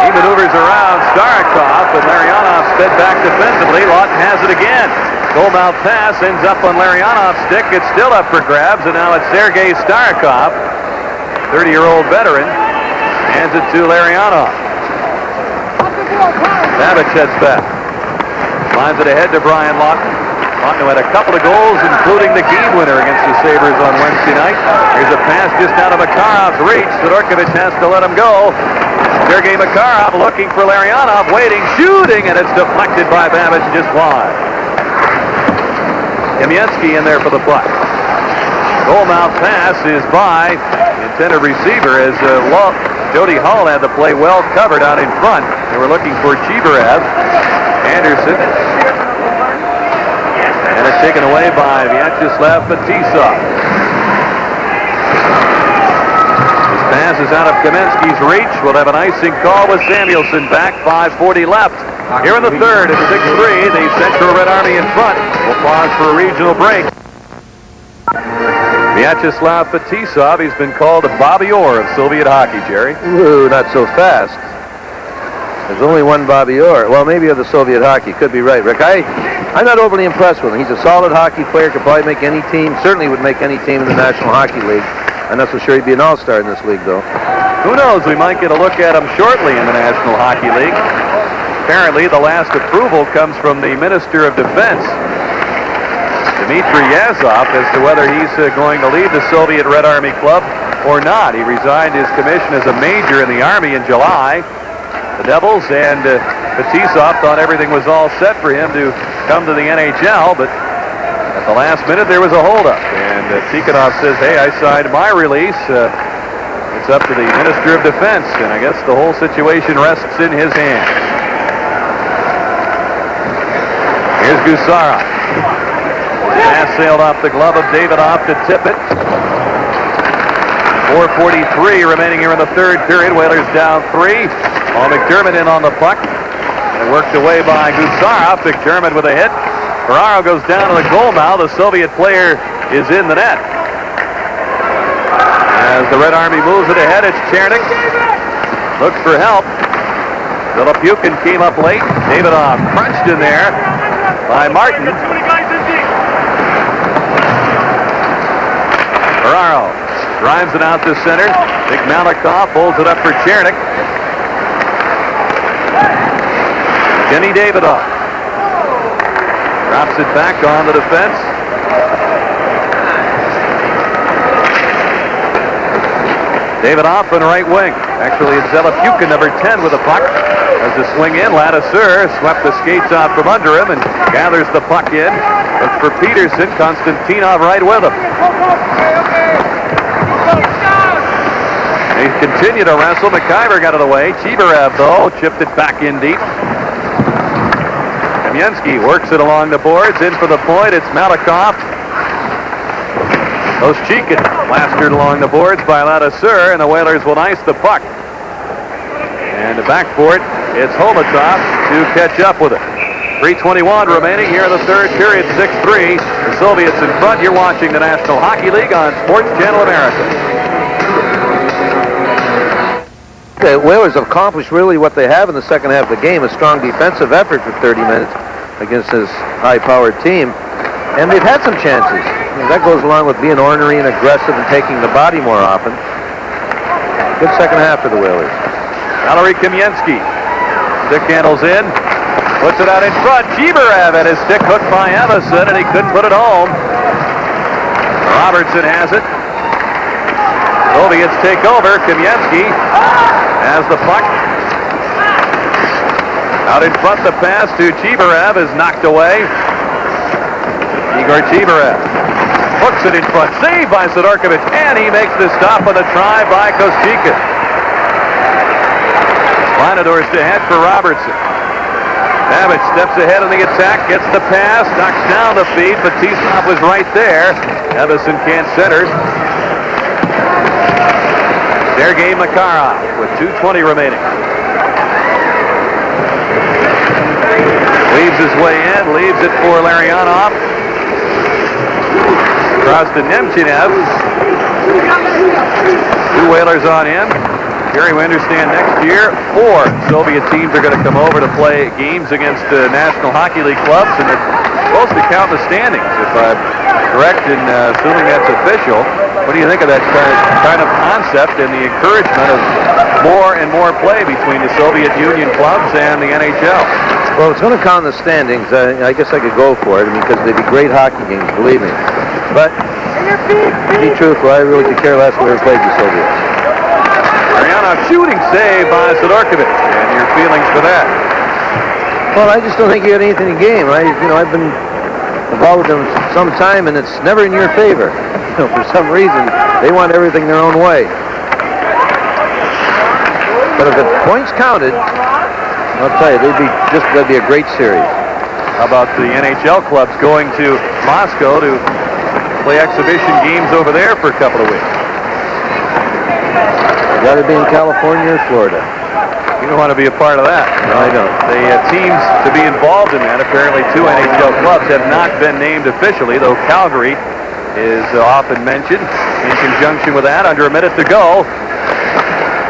He maneuvers around Starikov, but Larionov sped back defensively. Lawton has it again. Goal-mouth pass ends up on Larionov's stick. It's still up for grabs, and now it's Sergei Starikov, 30-year-old veteran, hands it to Larionov. Babbage heads back. Lines it ahead to Brian Lawton. Lawton had a couple of goals, including the game winner against the Sabres on Wednesday night. Here's a pass just out of Makarov's reach. Sidorkovich has to let him go. Sergei Makarov looking for Larionov, waiting, shooting, and it's deflected by Babbage just wide. Kamensky in there for the puck. Goal-mouth pass is by the intended receiver as Jody Hull had the play well covered out in front. They were looking for Chibarev. Anderson. And it's taken away by Vyacheslav Fetisov. This pass is out of Kamensky's reach. We'll have an icing call with Samuelson back. 5:40 left. Here in the third, it's 6-3. The Central Red Army in front. We'll pause for a regional break. Vyacheslav Fetisov, he's been called the Bobby Orr of Soviet hockey, Jerry. Ooh, not so fast. There's only one Bobby Orr. Well, maybe of the Soviet hockey. Could be right, Rick. I'm not overly impressed with him. He's a solid hockey player. Could probably make any team. Certainly would make any team in the National Hockey League. I'm not so sure he'd be an all-star in this league, though. Who knows? We might get a look at him shortly in the National Hockey League. Apparently, the last approval comes from the Minister of Defense, Dmitry Yazov, as to whether he's going to lead the Soviet Red Army club or not. He resigned his commission as a major in the Army in July. The Devils and Fetisov thought everything was all set for him to come to the NHL, but at the last minute there was a holdup. And Tikhonov says, hey, I signed my release. It's up to the Minister of Defense, and I guess the whole situation rests in his hands. Here's Gusarov. Pass sailed off the glove of Davidoff to tip it. 4:43 remaining here in the third period. Whalers down 3. Paul McDermott in on the puck. And worked away by Gusarov. McDermott with a hit. Ferraro goes down to the goal mouth. The Soviet player is in the net. As the Red Army moves it ahead, it's Chernik. Looks for help. Filipukin came up late. Davidoff crunched in there by Martin. Ferraro drives it out to center. Big Malikov holds it up for Chernik. Kenny Davidoff drops it back on the defense. Davidoff on right wing. Actually, it's Zelepukin, number 10, with the puck. As the swing in, Ladouceur swept the skates out from under him and gathers the puck in. Looks for Peterson. Konstantinov right with him. They continue to wrestle. McIver got out of the way. Chibarev, though, chipped it back in deep. Kamensky works it along the boards. In for the point. It's Malikov. Oshchikin plastered along the boards by Ladouceur, and the Whalers will ice the puck. And back for it, it's Holmatov to catch up with it. 3:21 remaining here in the third period, 6-3. The Soviets in front. You're watching the National Hockey League on Sports Channel America. The Whalers have accomplished really what they have in the second half of the game, a strong defensive effort for 30 minutes against this high-powered team. And they've had some chances. I mean, that goes along with being ornery and aggressive and taking the body more often. Good second half for the Whalers. Valery Kamensky. Stick handles in. Puts it out in front. Chibarev had his stick hooked by Emerson, and he couldn't put it home. Robertson has it. Soviets take over. Kamensky has the puck. Out in front, the pass to Chibarev is knocked away. Igor Chibarev hooks it in front. Saved by Sidorkovich, and he makes the stop on the try by Kostykin. Kleinendorst ahead for Robertson. Babbage steps ahead in the attack, gets the pass, knocks down the feed, but T-Stop was right there. Evison can't center. Sergei Makarov with 2:20 remaining. Leaves his way in, leaves it for Larionov. Across to Nemchinev. 2 Whalers on him. Gary, we understand next year 4 Soviet teams are going to come over to play games against National Hockey League clubs, and it's supposed to count the standings, if I'm correct in assuming that's official. What do you think of that kind of concept and the encouragement of more and more play between the Soviet Union clubs and the NHL? Well, it's going to count the standings. I guess I could go for it, because they'd be great hockey games, believe me. But to be truthful, I really could care less who ever played the Soviets. Mariano shooting save by Sidorkovich, and your feelings for that? Well, I just don't think you had anything to game. I've been involved with them some time, and it's never in your favor. For some reason, they want everything their own way. But if the points counted, I'll tell you, that'd be a great series. How about the NHL clubs going to Moscow to play exhibition games over there for a couple of weeks? You got to be in California or Florida. You don't want to be a part of that. No, I don't. The teams to be involved in that, apparently 2 NHL clubs have not been named officially, though Calgary is often mentioned in conjunction with that. Under a minute to go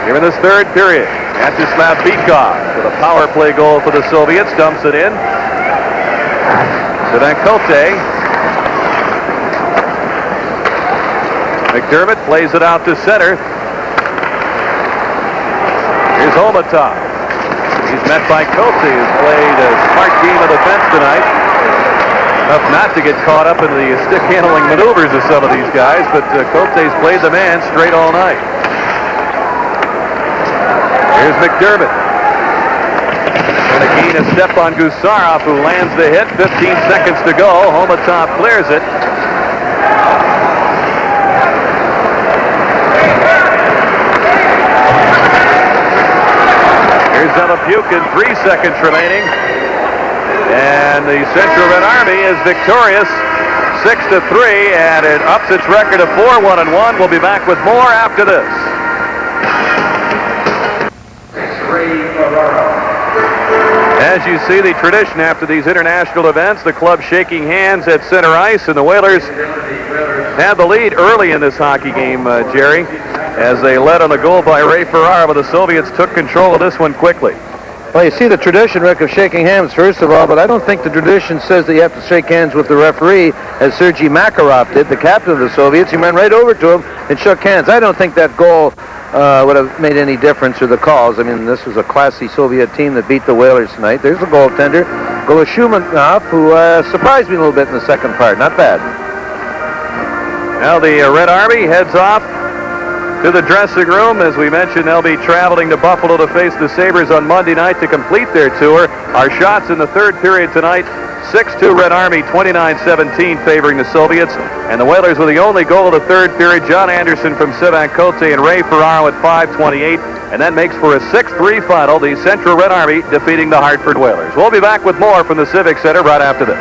here in this third period. Vyacheslav Bykov with a power play goal for the Soviets, dumps it in. Sedankote. McDermott plays it out to center. Here's Olmatov. He's met by Kote, who's played a smart game of defense tonight. Enough not to get caught up in the stick handling maneuvers of some of these guys, but Kote's played the man straight all night. Here's McDermott. Trying to gain a step on Gusarov, who lands the hit. 15 seconds to go. Olmatov clears it. Here's Zelepukin, 3 seconds remaining. And the Central Red Army is victorious 6-3, and it ups its record of 4-1-1. We'll be back with more after this. As you see, the tradition after these international events, the club shaking hands at center ice, and the Whalers had the lead early in this hockey game, Jerry, as they led on a goal by Ray Ferrara, but the Soviets took control of this one quickly. Well, you see the tradition, Rick, of shaking hands, first of all, but I don't think the tradition says that you have to shake hands with the referee, as Sergei Makarov did, the captain of the Soviets. He ran right over to him and shook hands. I don't think that goal would have made any difference, or the calls. I mean, this was a classy Soviet team that beat the Whalers tonight. There's the goaltender, Goloshumanov, who surprised me a little bit in the second part. Not bad. Now the Red Army heads off to the dressing room. As we mentioned, they'll be traveling to Buffalo to face the Sabres on Monday night to complete their tour. Our shots in the third period tonight, 6-2 Red Army, 29-17 favoring the Soviets. And the Whalers with the only goal of the third period, John Anderson from Sedankote and Ray Ferraro at 5:28. And that makes for a 6-3 final, the Central Red Army defeating the Hartford Whalers. We'll be back with more from the Civic Center right after this.